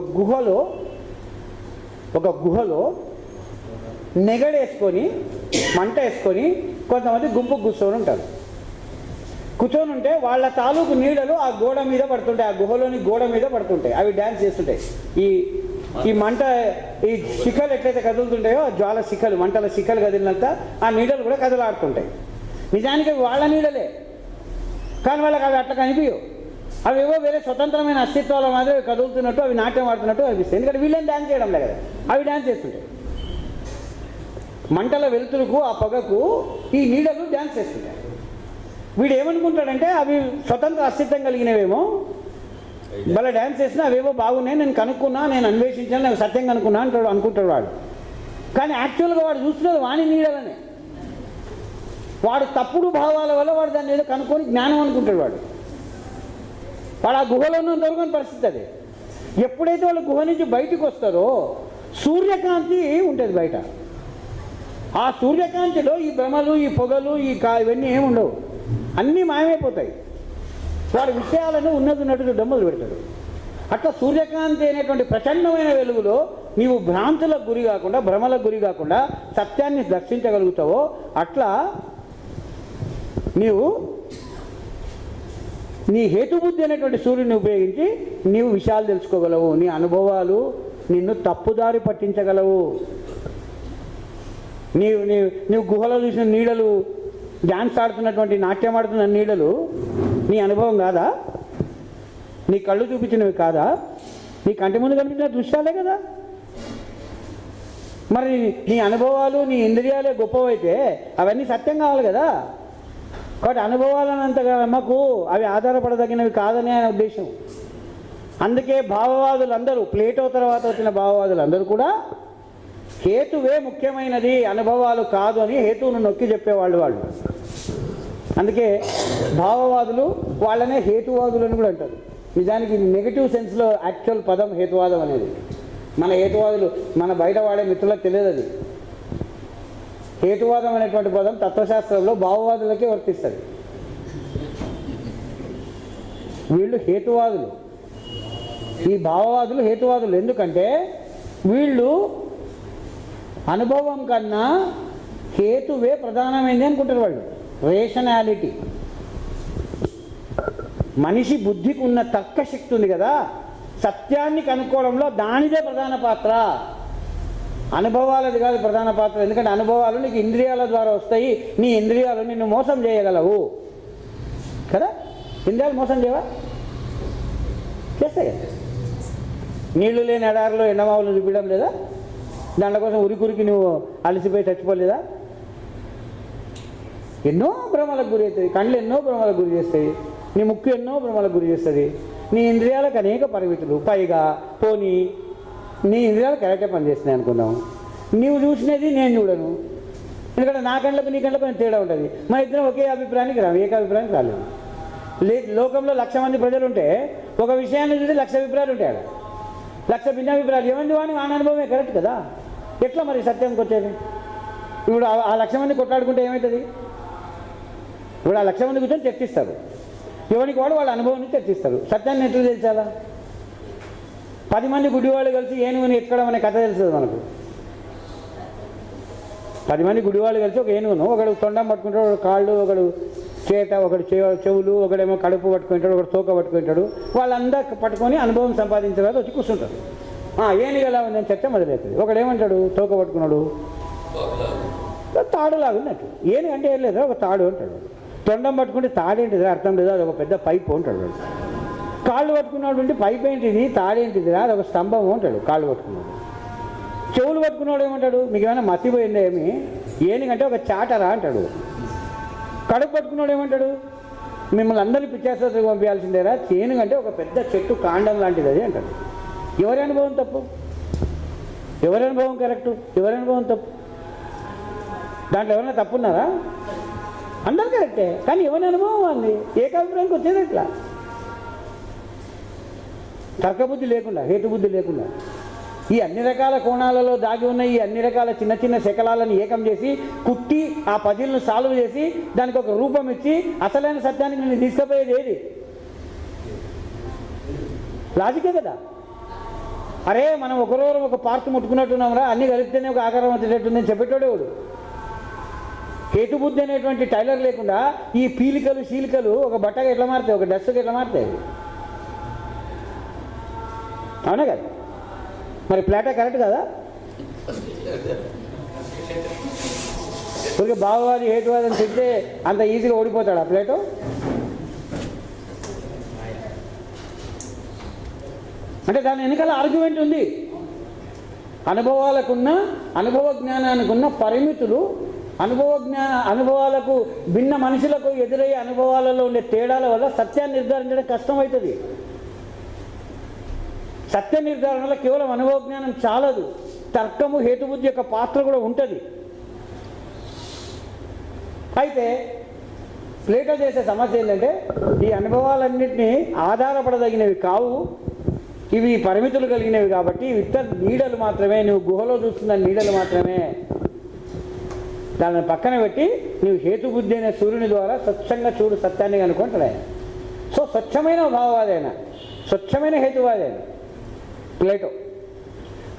[SPEAKER 1] గుహలో నెగడేసుకొని మంట వేసుకొని కొంతమంది గుంపు కూర్చొని ఉంటారు. కూర్చొని ఉంటే వాళ్ళ తాలూకు నీడలు ఆ గోడ మీద పడుతుంటాయి, ఆ గుహలోని గోడ మీద పడుతుంటాయి. అవి డ్యాన్స్ చేస్తుంటాయి. ఈ మంట, ఈ శిఖలు ఎట్లయితే కదులుతుంటాయో, ఆ జ్వాల శిఖలు, మంటల శిఖలు కదిలినంత ఆ నీడలు కూడా కదలాడుతుంటాయి. నిజానికి అవి వాళ్ళ నీడలే, కానీ వాళ్ళకి అవి అట్లా కనిపించవు. అవి ఏవో వేరే స్వతంత్రమైన అస్తిత్వాల మాదిరి కదులుతున్నట్టు, అవి నాట్యం ఆడుతున్నట్టు అనిపిస్తాయి. ఎందుకంటే వీళ్ళని డ్యాన్స్ చేయడం లేదు కదా, అవి డ్యాన్స్ చేస్తుంటాయి. మంటల వెలుతురుకు, ఆ పొగకు ఈ నీడలు డ్యాన్స్ చేస్తుంటాయి. వీడు ఏమనుకుంటాడంటే అవి స్వతంత్ర అస్తిత్వం కలిగినవేమో, భలే డ్యాన్స్ చేసినా అవేవో బాగున్నాయి, నేను కనుక్కున్నా, నేను అన్వేషించాను, నేను సత్యం కనుక్కున్నా అంటాడు, అనుకుంటాడు వాడు. కానీ యాక్చువల్గా వాడు చూస్తున్నది వాణి నీడలనే. వాడు తప్పుడు భావాల వల్ల వాడు దాన్ని ఏదో కనుక్కొని జ్ఞానం అనుకుంటాడు. వాడు ఆ గుహలో దొరకని పరిస్థితి అది. ఎప్పుడైతే వాళ్ళు గుహ నుంచి బయటకు వస్తారో సూర్యకాంతి ఉంటుంది బయట. ఆ సూర్యకాంతిలో ఈ భ్రమలు, ఈ పొగలు, ఇవన్నీ ఏమి ఉండవు, అన్నీ మాయమైపోతాయి. వాడి విషయాలను ఉన్నట్టు డమ్మలు పెడతాడు. అట్లా సూర్యకాంతి అనేటువంటి ప్రచండమైన వెలుగులో నీవు భ్రాంతులకు గురి కాకుండా, భ్రమలకు గురి కాకుండా సత్యాన్ని దర్శించగలుగుతావో, అట్లా నీవు నీ హేతుబుద్ధి అనేటువంటి సూర్యుని ఉపయోగించి నీవు విషయాలు తెలుసుకోగలవు. నీ అనుభవాలు నిన్ను తప్పుదారి పట్టించగలవు. నీవు గుహలో చూసిన నీడలు, డ్యాన్స్ ఆడుతున్నటువంటి, నాట్యం ఆడుతున్న నీడలు నీ అనుభవం కాదా? నీ కళ్ళు చూపించినవి కాదా? నీ కంటి ముందు కనిపించిన దృశ్యాలే కదా. మరి నీ అనుభవాలు, నీ ఇంద్రియాలే గొప్పవైతే అవన్నీ సత్యం కావాలి కదా. కాబట్టి అనుభవాలనంతగా నమ్మకు, అవి ఆధారపడదగినవి కాదనే ఆయన ఉద్దేశం. అందుకే భావవాదులందరూ, ప్లేటో తర్వాత వచ్చిన భావవాదులందరూ కూడా హేతువే ముఖ్యమైనది, అనుభవాలు కాదు అని హేతువును నొక్కి చెప్పేవాళ్ళు వాళ్ళు. అందుకే భావవాదులు వాళ్ళనే హేతువాదులను కూడా అంటారు. నిజానికి నెగిటివ్ సెన్స్లో యాక్చువల్ పదం హేతువాదం అనేది. మన హేతువాదులు, మన బయట వాడే మిత్రులకు తెలియదు అది. హేతువాదం అనేటువంటి పదం తత్వశాస్త్రంలో భావవాదులకే వర్తిస్తుంది. వీళ్ళు హేతువాదులు, ఈ భావవాదులు హేతువాదులు. ఎందుకంటే వీళ్ళు అనుభవం కన్నా హేతువే ప్రధానమైంది అనుకుంటారు వాళ్ళు. రేషనాలిటీ, మనిషి బుద్ధికి ఉన్న తర్క శక్తి ఉంది కదా, సత్యాన్ని కనుక్కోవడంలో దానిదే ప్రధాన పాత్ర, అనుభవాలది కాదు ప్రధాన పాత్ర. ఎందుకంటే అనుభవాలు నీకు ఇంద్రియాల ద్వారా వస్తాయి, నీ ఇంద్రియాలు నిన్ను మోసం చేయగలవు కదా. ఇంద్రియాలు మోసం చేయవా? చేస్తాయి కదా. నీళ్లు లేని ఎడారిలో ఎండమావులు చూపించడం లేదా? దాంట్లో కోసం ఉరికి నువ్వు అలసిపోయి చచ్చిపోలేదా? ఎన్నో భ్రమలకు గురి అవుతుంది, కళ్ళు ఎన్నో భ్రమలకు గురి చేస్తాయి, నీ ముక్కు ఎన్నో భ్రమలకు గురి చేస్తుంది, నీ ఇంద్రియాలకు అనేక పరిమితులు. పైగా పోనీ నీ ఇంద్రియాలు కరెక్టే పనిచేస్తున్నాయి అనుకుందాం, నీవు చూసినది నేను చూడను, ఎందుకంటే నా కళ్ళకు నీ కళ్ళకు తేడా ఉంటుంది. మన ఇద్దరం ఒకే అభిప్రాయానికి రాము, ఏకాభిప్రాయానికి రాలేము. లోకంలో 1,00,000 మంది ప్రజలు ఉంటే ఒక విషయాన్ని చూసి 1,00,000 అభిప్రాయాలు ఉంటాయి. 1,00,000 భిన్నాభిప్రాయాలు ఏమంది వాడిని వాని అనుభవమే కరెక్ట్ కదా. ఎట్లా మరి సత్యంకి వచ్చేది? ఇప్పుడు ఆ 1,00,000 మంది కొట్లాడుకుంటే ఏమవుతుంది? ఇప్పుడు ఆ 1,00,000 మంది కూర్చొని చర్చిస్తారు, ఎవరికి వాడు వాళ్ళ అనుభవాన్ని చర్చిస్తారు. సత్యాన్ని ఎట్లా తెలిసాలా? 10 మంది గుడివాళ్ళు కలిసి ఏనుగుని ఎక్కడం అనే కథ తెలుస్తుంది మనకు. 10 మంది గుడివాళ్ళు కలిసి ఒక ఏనుగును, ఒకడు తొండం పట్టుకుంటాడు, ఒకడు కాళ్ళు, ఒకడు చేత, ఒకడు చెవులు, ఒకడేమో కడుపు పట్టుకుంటాడు, ఒకడు తోక పట్టుకుంటాడు. వాళ్ళందరూ పట్టుకొని అనుభవం సంపాదించిన తర్వాత వచ్చి కూర్చుంటారు. ఏనుగు ఎలా ఉందని చర్చ మొదలవుతుంది. ఒకడేమంటాడు, తోక పట్టుకున్నాడు, తాడులాగున్నట్టు. ఏనుగు అంటే ఏం లేదా, ఒక తాడు అంటాడు. తొండం పట్టుకుంటే తాడేంటిదిరా, అర్థం లేదా, అది ఒక పెద్ద పైపు అంటాడు. కాళ్ళు పట్టుకున్నాడు అంటే పైపు ఏంటిది, తాడేంటిదిరా, అది ఒక స్తంభం అంటాడు కాళ్ళు పట్టుకున్నాడు. చెవులు పట్టుకున్నాడు ఏమంటాడు, మీకు ఏమైనా మతిపోయిందా ఏమి, ఏనుగంటే ఒక చాటరా అంటాడు. కడుపు పట్టుకున్నాడు ఏమంటాడు, మిమ్మల్ని అందరినీ పిచ్చేశ్వరికి పంపించాల్సిందేరా, చేను అంటే ఒక పెద్ద చెట్టు కాండం లాంటిది అది అంటారు. ఎవరి అనుభవం తప్పు, ఎవరి అనుభవం కరెక్టు, ఎవరి అనుభవం తప్పు? దాంట్లో ఎవరైనా తప్పున్నారా? అందరు కరెక్టే, కానీ ఎవరి అనుభవం అంది ఏకాభిప్రాయానికి వచ్చేది ఎట్లా? తర్కబుద్ధి లేకుండా, హేతుబుద్ధి లేకుండా ఈ అన్ని రకాల కోణాలలో దాగి ఉన్న ఈ అన్ని రకాల చిన్న చిన్న శకలాలను ఏకం చేసి కుట్టి ఆ పజిల్ను సాల్వ్ చేసి దానికి ఒక రూపం ఇచ్చి అసలైన సత్యానికి నేను తీసుకుపోయేది ఏది? లాజికే కదా. అరే మనం ఒకరోజు ఒక పార్క్ ముట్టుకున్నట్టున్నాంరా, అన్నీ కలిపితేనే ఒక ఆకారం వచ్చేటట్టుందని చెప్పేటోడే వాడు. హేతుబుద్ధి అనేటువంటి టైలర్ లేకుండా ఈ పీలికలు శీలికలు ఒక బట్టగా ఎట్లా మారుతాయి, ఒక డ్రెస్కి ఎట్లా మారుతాయి? అవునా కదా? మరి ప్లాటో కరెక్ట్ కదా? ఊరికి భావవాది హేతువాదం తింటే అంత ఈజీగా ఓడిపోతాడు ఆ ప్లేటో? అంటే దాని వెనకాల ఆర్గ్యుమెంట్ ఉంది. అనుభవ జ్ఞానానికి ఉన్న పరిమితులు, అనుభవాలకు భిన్న మనుషులకు ఎదురయ్యే అనుభవాలలో ఉండే తేడాల వల్ల సత్యాన్ని నిర్ధారించడం కష్టమవుతుంది. సత్య నిర్ధారణలో కేవలం అనుభవ జ్ఞానం చాలదు, తర్కము హేతుబుద్ధి యొక్క పాత్ర కూడా ఉంటుంది. అయితే ప్లేటో చేసే సమస్య ఏంటంటే ఈ అనుభవాలన్నింటినీ ఆధారపడదగినవి కావు, ఇవి పరిమితులు కలిగినవి కాబట్టి ఇతర నీడలు మాత్రమే, నువ్వు గుహలో చూస్తున్న నీడలు మాత్రమే. దానిని పక్కన పెట్టి నువ్వు హేతుబుద్ధి అనే సూర్యుని ద్వారా స్వచ్ఛంగా చూడు సత్యాన్ని అనుకుంటాడు ఆయన. సో స్వచ్ఛమైన భావవాదైన, స్వచ్ఛమైన హేతువాదైన ప్లేటో.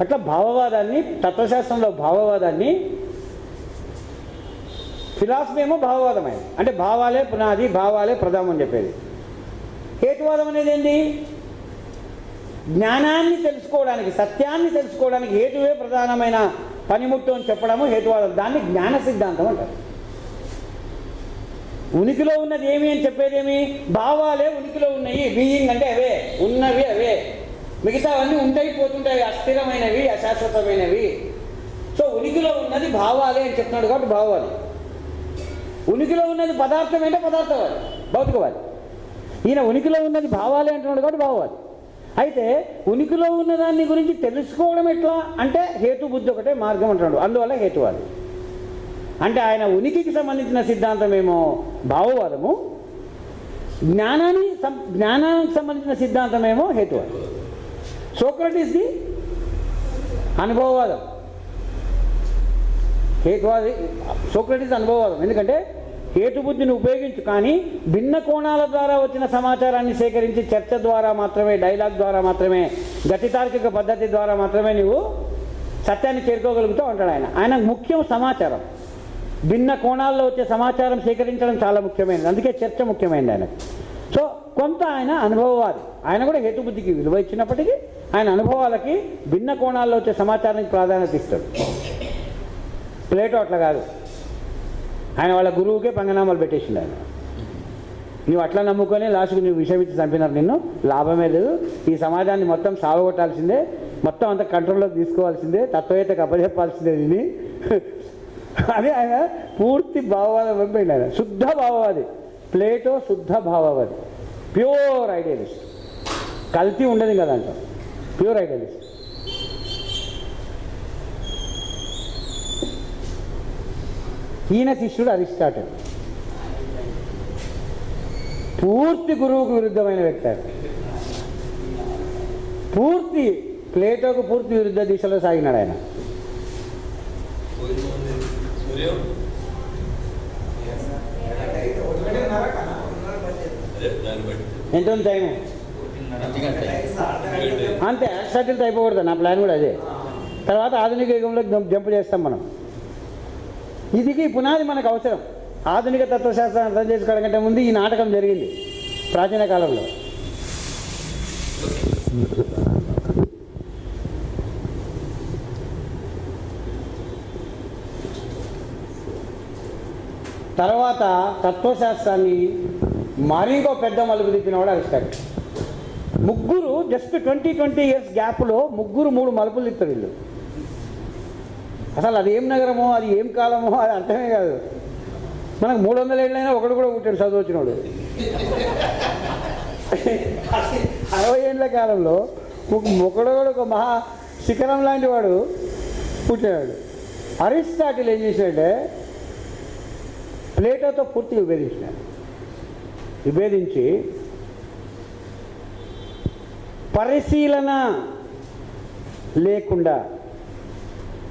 [SPEAKER 1] అట్లా భావవాదాన్ని, తత్వశాస్త్రంలో భావవాదాన్ని, ఫిలాసఫీ ఏమో భావవాదమైంది, అంటే భావాలే పునాది, భావాలే ప్రధానం అని చెప్పేది. హేతువాదం అనేది ఏంటి? జ్ఞానాన్ని తెలుసుకోవడానికి, సత్యాన్ని తెలుసుకోవడానికి హేతువే ప్రధానమైన పనిముట్టు అని చెప్పడము హేతువాదం. దాన్ని జ్ఞాన సిద్ధాంతం అంటారు. ఉనికిలో ఉన్నది ఏమి అని చెప్పేదేమి? భావాలే ఉనికిలో ఉన్నాయి, బీయింగ్ అంటే అవే, ఉన్నవి అవే, మిగతావన్నీ ఉంటాయి పోతుంటాయి, అస్థిరమైనవి, అశాశ్వతమైనవి. సో ఉనికిలో ఉన్నది భావాలే అని చెప్తున్నాడు కాబట్టి భావవాది. ఉనికిలో ఉన్నది పదార్థం అంటే పదార్థవాది, భౌతికవాది. ఈయన ఉనికిలో ఉన్నది భావాలే అంటున్నాడు కాబట్టి భావవాది. అయితే ఉనికిలో ఉన్న దాన్ని గురించి తెలుసుకోవడం ఎట్లా అంటే హేతుబుద్ధి ఒకటే మార్గం అంటున్నాడు, అందువల్ల హేతువాది. అంటే ఆయన ఉనికికి సంబంధించిన సిద్ధాంతమేమో భావవాదము, జ్ఞానానికి సంబంధించిన సిద్ధాంతమేమో హేతువాదం. సోక్రటీస్ది అనుభవవాదం, హేతువాది. సోక్రటీస్ అనుభవవాదం. ఎందుకంటే హేతుబుద్ధిని ఉపయోగించు, కానీ భిన్న కోణాల ద్వారా వచ్చిన సమాచారాన్ని సేకరించి చర్చ ద్వారా మాత్రమే, డైలాగ్ ద్వారా మాత్రమే, గతితార్కిక పద్ధతి ద్వారా మాత్రమే నువ్వు సత్యాన్ని చేరుకోగలుగుతావు అంటాడు ఆయన. ఆయన ముఖ్యం సమాచారం. భిన్న కోణాల్లో వచ్చే సమాచారం సేకరించడం చాలా ముఖ్యమైనది, అందుకే చర్చ ముఖ్యమైనది ఆయనకు. సో కొంత ఆయన అనుభవవాది. ఆయన కూడా హేతుబుద్ధికి విలువ ఇచ్చినప్పటికీ ఆయన అనుభవాలకి, భిన్న కోణాల్లో వచ్చే సమాచారానికి ప్రాధాన్యత ఇస్తాడు. ప్లేటో అట్లా కాదు. ఆయన వాళ్ళ గురువుకే పంగనామాలు పెట్టేసిండు ఆయన. నువ్వు అట్లా నమ్ముకొని లాస్ట్కి నువ్వు విషయం ఇచ్చి చంపినారు, నిన్ను లాభమే లేదు, ఈ సమాజాన్ని మొత్తం సాగొట్టాల్సిందే, మొత్తం అంతా కంట్రోల్లోకి తీసుకోవాల్సిందే, తత్వవేత్తకు అప్పచెప్పాల్సిందే దీన్ని అని ఆయన పూర్తి భావవాదం పంపిండు. ఆయన శుద్ధ భావవాది. ప్లేటో శుద్ధ భావవాది, ప్యూర్ ఐడియలిస్ట్. కల్తీ ఉండదు కదా అంట, ప్యూర్ ఐడియలిస్ట్. ఈయన శిష్యుడు అరిస్టాటిల్, పూర్తి గురువుకు విరుద్ధమైన వ్యక్తి. పూర్తి ప్లేటోకు పూర్తి విరుద్ధ దిశలో సాగినాడు ఆయన. ఎంత ఉంది టైము? అంతే, అరిస్టాటిల్ అయిపోకూడదు. నా ప్లాన్ కూడా అదే. తర్వాత ఆధునిక యుగంలో జంప్ చేస్తాం మనం. ఇది పునాది మనకు అవసరం. ఆధునిక తత్వశాస్త్రాన్ని అర్థం చేసుకోవడం కంటే ముందు ఈ నాటకం జరిగింది ప్రాచీన కాలంలో. తర్వాత తత్వశాస్త్రాన్ని మరింకో పెద్ద మలుపు తిప్పినవాడు అరిస్టాటిల్. ముగ్గురు జస్ట్ 20 years గ్యాప్లో ముగ్గురు 3 మలుపులు తిప్పారు వీళ్ళు. అసలు అది ఏం నగరమో, అది ఏం కాలమో అది అర్థమే కాదు. మనకు 300 ఏళ్ళైనా ఒకడు కూడా పుట్టాడు చదువు వచ్చినోడు. 60 ఏళ్ళ కాలంలో ఒకడు ఒక మహా శిఖరం లాంటి వాడు పుట్టినాడు. అరిస్టాటిల్ ఏం చేశాడంటే ప్లేటోతో పూర్తిగా విభేదించి పరిశీలన లేకుండా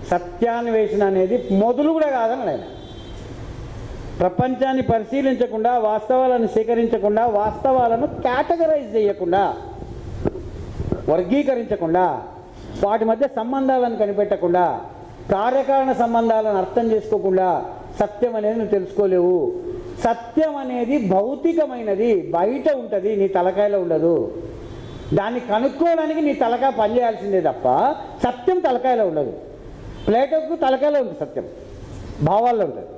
[SPEAKER 1] సత్యాన్వేషణ అనేది మొదలు కూడా కాదని ఆయన. ప్రపంచాన్ని పరిశీలించకుండా, వాస్తవాలను సేకరించకుండా, వాస్తవాలను కేటగరైజ్ చేయకుండా, వర్గీకరించకుండా, వాటి మధ్య సంబంధాలను కనిపెట్టకుండా, కార్యకారణ సంబంధాలను అర్థం చేసుకోకుండా సత్యం అనేది నువ్వు తెలుసుకోలేవు. సత్యం అనేది భౌతికమైనది, బయట ఉంటుంది, నీ తలకాయలో ఉండదు. దాన్ని కనుక్కోవడానికి నీ తలకాయ పనిచేయాల్సిందే తప్ప సత్యం తలకాయలో ఉండదు. ప్లేటోకు తలకాయలో ఉంది సత్యం, భావాల్లో ఉంటుంది.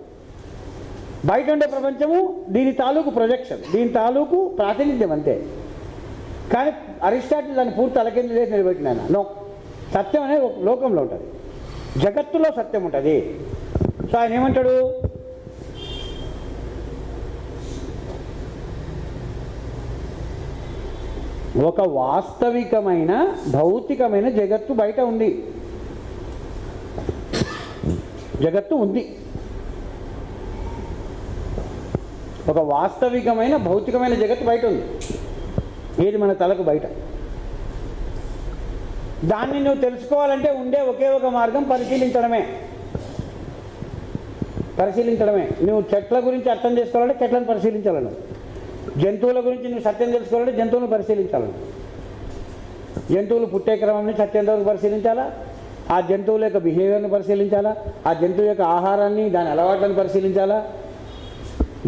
[SPEAKER 1] బయట ఉండే ప్రపంచము దీని తాలూకు ప్రొజెక్షన్, దీని తాలూకు ప్రాతినిధ్యం అంతే. కానీ అరిస్టాటిల్ దాన్ని పూర్తి తలకింద చేసి నిలబెట్టినాను. నో, సత్యం అనేది ఒక లోకంలో ఉంటుంది, జగత్తులో సత్యం ఉంటుంది. సో ఆయన ఏమంటాడు, ఒక వాస్తవికమైన భౌతికమైన జగత్తు బయట ఉంది, జగత్తు ఉంది. ఒక వాస్తవికమైన భౌతికమైన జగత్తు బయట ఉంది, ఏది మన తలకు బయట. దాన్ని నువ్వు తెలుసుకోవాలంటే ఉండే ఒకే ఒక మార్గం పరిశీలించడమే. నువ్వు చెట్ల గురించి అర్థం చేసుకోవాలంటే చెట్లను పరిశీలించాలను, జంతువుల గురించి నువ్వు సత్యం తెలుసుకోవాలంటే జంతువులను పరిశీలించాలను. జంతువులు పుట్టే క్రమాన్ని సత్యంతవరకు పరిశీలించాలా, ఆ జంతువుల యొక్క బిహేవియర్ని పరిశీలించాలా, ఆ జంతువు యొక్క ఆహారాన్ని, దాని అలవాట్లను పరిశీలించాలా.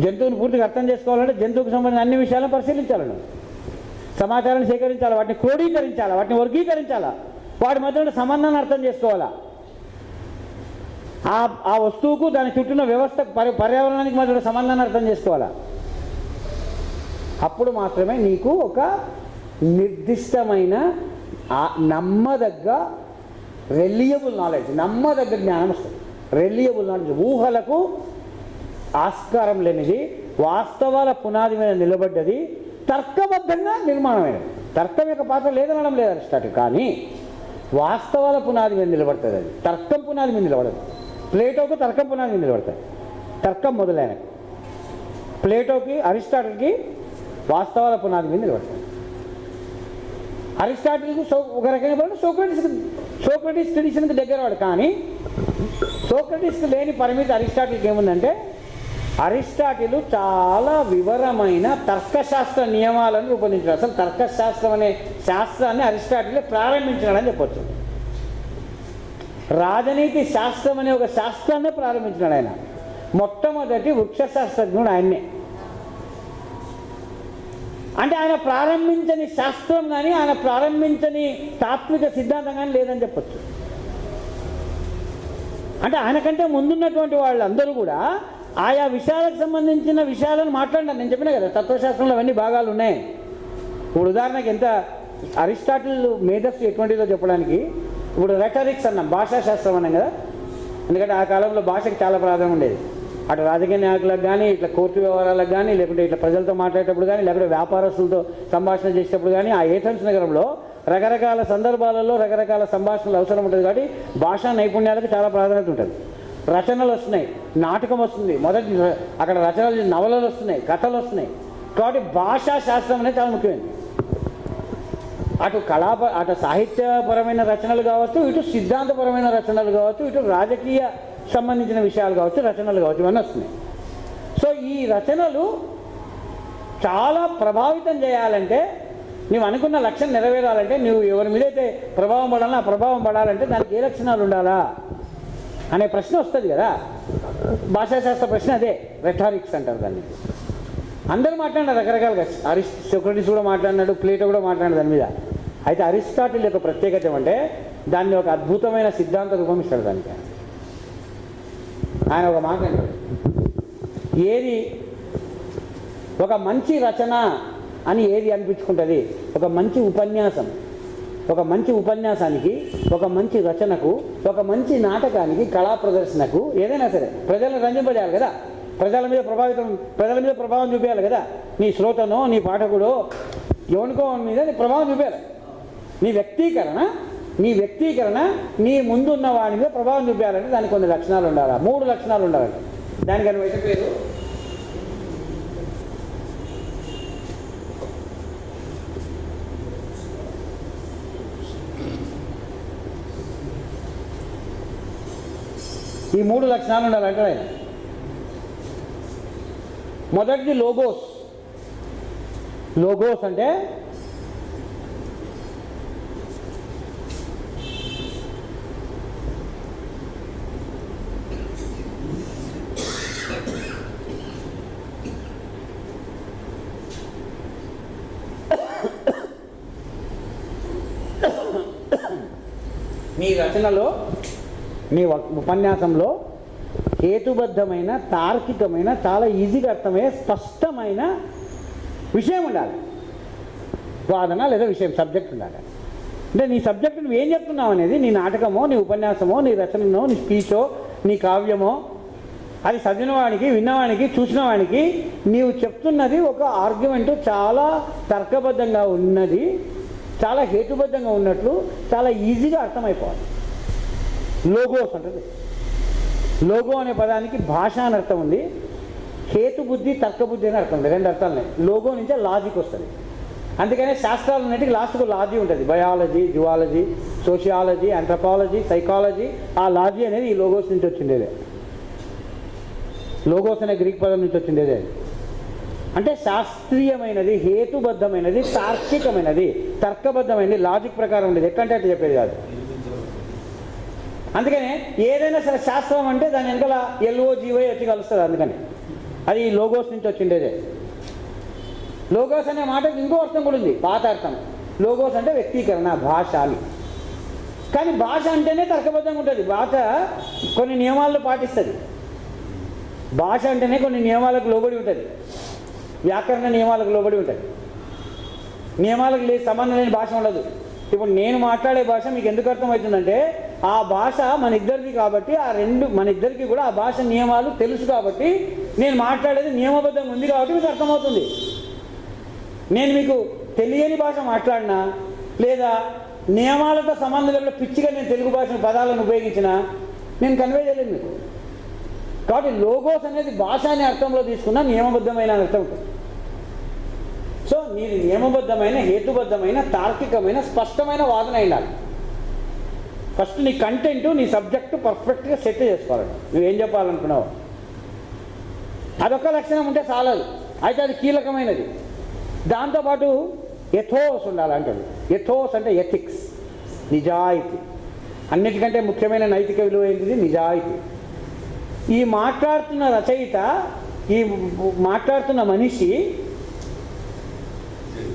[SPEAKER 1] జంతువుని పూర్తిగా అర్థం చేసుకోవాలంటే జంతువుకు సంబంధించిన అన్ని విషయాలను పరిశీలించాలను, సమాచారాన్ని సేకరించాలా, వాటిని క్రోడీకరించాలా, వాటిని వర్గీకరించాలా, వాటి మధ్య ఉన్న సంబంధాన్ని అర్థం చేసుకోవాలా. ఆ వస్తువుకు దాని చుట్టూ వ్యవస్థ పర్యావరణానికి మధ్య సంబంధాన్ని అర్థం చేసుకోవాలా. అప్పుడు మాత్రమే నీకు ఒక నిర్దిష్టమైన నమ్మదగ్గ రెలియబుల్ నాలెడ్జ్, నమ్మదగ్గ జ్ఞానం వస్తుంది. రెలియబుల్ నాలెడ్జ్ ఊహలకు ఆస్కారం లేనిది, వాస్తవాల పునాది మీద నిలబడ్డది, తర్కబద్ధంగా నిర్మాణమైనది. తర్కం యొక్క పాత్ర లేదనడం లేదు అరిస్టాటిల్, కానీ వాస్తవాల పునాది మీద నిలబడుతుంది. అది తర్కం పునాది మీద నిలబడదు. ప్లేటోకు తర్కం పునాది మీద నిలబడతాయి, తర్కం మొదలైన. ప్లేటోకి అరిస్టాటిల్కి వాస్తవాల పునాది మీద నిలబడతాయి. అరిస్టాటిల్కి ఒక రకంగా పడి సోక్రటీస్ ట్రెడిషన్కి దగ్గరవాడు. కానీ సోక్రటీస్కి లేని పరిమితి అరిస్టాటిల్కి ఏముందంటే, అరిస్టాటిల్ చాలా వివరమైన తర్కశాస్త్ర నియమాలను రూపొందించాడు. అసలు తర్కశాస్త్రం అనే శాస్త్రాన్ని అరిస్టాటిల్ ప్రారంభించినాడని చెప్పొచ్చు. రాజనీతి శాస్త్రం అనే ఒక శాస్త్రాన్ని ప్రారంభించినాడు ఆయన. మొట్టమొదటి వృక్షశాస్త్రజ్ఞుడు ఆయన్నే. అంటే ఆయన ప్రారంభించని శాస్త్రం కానీ, ఆయన ప్రారంభించని తాత్విక సిద్ధాంతం కానీ లేదని చెప్పచ్చు. అంటే ఆయనకంటే ముందున్నటువంటి వాళ్ళందరూ కూడా ఆయా విషయాలకు సంబంధించిన విషయాలను మాట్లాడినారు. నేను చెప్పినా కదా, తత్వశాస్త్రంలో అవన్నీ భాగాలు ఉన్నాయి. ఇప్పుడు ఉదాహరణకి ఎంత అరిస్టాటిల్ మేధస్సు ఎటువంటిదో చెప్పడానికి, ఇప్పుడు రెటరిక్స్ అన్నాం, భాషాశాస్త్రం అన్నాం కదా. ఎందుకంటే ఆ కాలంలో భాషకి చాలా ప్రాధాన్యం ఉండేది. అటు రాజకీయ నాయకులకు కానీ, ఇట్లా కోర్టు వ్యవహారాలకు కానీ, లేకుంటే ఇట్లా ప్రజలతో మాట్లాడేటప్పుడు కానీ, లేకుంటే వ్యాపారస్తులతో సంభాషణ చేసేటప్పుడు కానీ, ఆ ఏథెన్స్ నగరంలో రకరకాల సందర్భాలలో రకరకాల సంభాషణలు అవసరం ఉంటుంది. కాబట్టి భాషా నైపుణ్యాలకు చాలా ప్రాధాన్యత ఉంటుంది. రచనలు వస్తున్నాయి, నాటకం వస్తుంది, మొదటి అక్కడ రచనలు, నవలలు వస్తున్నాయి, కథలు వస్తున్నాయి. కాబట్టి భాషా శాస్త్రం అనేది చాలా ముఖ్యమైనది. అటు సాహిత్యపరమైన రచనలు కావచ్చు, ఇటు సిద్ధాంతపరమైన రచనలు కావచ్చు, ఇటు రాజకీయ సంబంధించిన విషయాలు కావచ్చు, రచనలు కావచ్చు, ఇవన్నీ వస్తున్నాయి. సో ఈ రచనలు చాలా ప్రభావితం చేయాలంటే, నువ్వు అనుకున్న లక్ష్యం నెరవేరాలంటే, నువ్వు ఎవరి మీదైతే ప్రభావం పడాలో ఆ ప్రభావం పడాలంటే దానికి ఏ లక్షణాలు ఉండాలా అనే ప్రశ్న వస్తుంది కదా. భాషాశాస్త్ర ప్రశ్న అదే, రెటారిక్స్ అంటారు దాన్ని. అందరూ మాట్లాడినారు రకరకాలుగా. సోక్రటీస్ కూడా మాట్లాడినాడు, ప్లేటో కూడా మాట్లాడినాడు దాని మీద. అయితే అరిస్టాటిల్ యొక్క ప్రత్యేకత ఏమంటే, దాన్ని ఒక అద్భుతమైన సిద్ధాంత రూపం ఇస్తాడు దానికి. ఆయన ఒక మాట అంటాడు, ఏది ఒక మంచి రచన అని ఏది అనిపించుకుంటుంది, ఒక మంచి ఉపన్యాసం, ఒక మంచి ఉపన్యాసానికి, ఒక మంచి రచనకు, ఒక మంచి నాటకానికి, కళా ప్రదర్శనకు, ఏదైనా సరే ప్రజలను రంజింపజేయాలి కదా. ప్రజల మీద ప్రభావం చూపించాలి కదా. నీ శ్రోతనో నీ పాఠకుడో ఎవరికో మీద నీ ప్రభావం చూపించాలి. నీ వ్యక్తీకరణ నీ ముందున్న వాడి మీద ప్రభావం చూపించాలంటే దానికి కొన్ని లక్షణాలు ఉండాలి. 3 లక్షణాలు ఉండాలి. దానికని అయితే పేరు ఈ 3 లక్షణాలు ఉండాలంటే ఆయన మొదటిది లోగోస్ అంటే మీ రచనలో మీ ఉపన్యాసంలో హేతుబద్ధమైన, తార్కికమైన, చాలా ఈజీగా అర్థమయ్యే స్పష్టమైన విషయం ఉండాలి. వాదన లేదా విషయం, సబ్జెక్ట్ ఉండాలి. అంటే నీ సబ్జెక్టు నువ్వు ఏం చెప్తున్నావు అనేది, నీ నాటకమో, నీ ఉపన్యాసమో, నీ రచననో, నీ స్పీచో, నీ కావ్యమో, అది చదివినవాడికి, విన్నవాడికి, చూసినవాడికి నీవు చెప్తున్నది ఒక ఆర్గ్యుమెంటు చాలా తర్కబద్ధంగా ఉన్నది, చాలా హేతుబద్ధంగా ఉన్నట్లు చాలా ఈజీగా అర్థమైపోవాలి. లోగోస్ అంటది. లోగో అనే పదానికి భాష అని అర్థం ఉంది, హేతుబుద్ధి, తర్కబుద్ధి అని అర్థం ఉంది. 2 అర్థాలు. లోగో నుంచే లాజిక్ వస్తుంది. అందుకనే శాస్త్రాలు అన్నిటికీ లాస్ట్కు లాజీ ఉంటుంది. Biology, zoology, sociology, anthropology, psychology, ఆ లాజీ అనేది ఈ లోగోస్ నుంచి వచ్చిండేదే. లోగోస్ అనే గ్రీక్ పదం నుంచి వచ్చిండేదే. అంటే శాస్త్రీయమైనది, హేతుబద్ధమైనది, తార్కికమైనది, తర్కబద్ధమైనది, లాజిక్ ప్రకారం ఉండేది. ఎట్లంటే అట్లా చెప్పేది కాదు. అందుకనే ఏదైనా సరే శాస్త్రం అంటే దాని వెనకాల LOGY వచ్చి కలుస్తుంది. అందుకని అది ఈ లోగోస్ నుంచి వచ్చిండేదే. లోగోస్ అనే మాటకి ఇంకో అర్థం కూడా ఉంది, పాత అర్థం. లోగోస్ అంటే వ్యక్తీకరణ, భాష అని. కానీ భాష అంటేనే తర్కబద్ధంగా ఉంటుంది. భాష కొన్ని నియమాలను పాటిస్తుంది. భాష అంటేనే కొన్ని నియమాలకు లోబడి ఉంటుంది. వ్యాకరణ నియమాలకు లోబడి ఉంటుంది. నియమాలకు సంబంధం లేని భాష ఉండదు. ఇప్పుడు నేను మాట్లాడే భాష మీకు ఎందుకు అర్థమవుతుందంటే ఆ భాష మన ఇద్దరిది కాబట్టి, మన ఇద్దరికి కూడా ఆ భాష నియమాలు తెలుసు కాబట్టి, నేను మాట్లాడేది నియమబద్ధంగా ఉంది కాబట్టి మీకు అర్థమవుతుంది. నేను మీకు తెలియని భాష మాట్లాడినా లేదా నియమాలతో సంబంధం లేకుండా పిచ్చిగా నేను తెలుగు భాష పదాలను ఉపయోగించినా నేను కన్వే చేయలేదు మీకు. కాబట్టి లోగోస్ అనేది భాష అనే అర్థంలో తీసుకున్న నియమబద్ధమైన అర్థం ఉంటుంది. సో నీది నియమబద్ధమైన, హేతుబద్ధమైన, తార్కికమైన, స్పష్టమైన వాదన ఉండాలి. ఫస్ట్ నీ కంటెంట్, నీ సబ్జెక్టు పర్ఫెక్ట్గా సెట్ చేసుకోవాలి. నువ్వేం చెప్పాలనుకున్నావు అదొక లక్షణం ఉంటే చాలదు. అయితే అది కీలకమైనది. దాంతోపాటు ఎథోస్ ఉండాలంటాడు. ఎథోస్ అంటే ఎథిక్స్, నిజాయితీ. అన్నిటికంటే ముఖ్యమైన నైతిక విలువ ఏంటిది? నిజాయితీ. ఈ మాట్లాడుతున్న రచయిత, ఈ మాట్లాడుతున్న మనిషి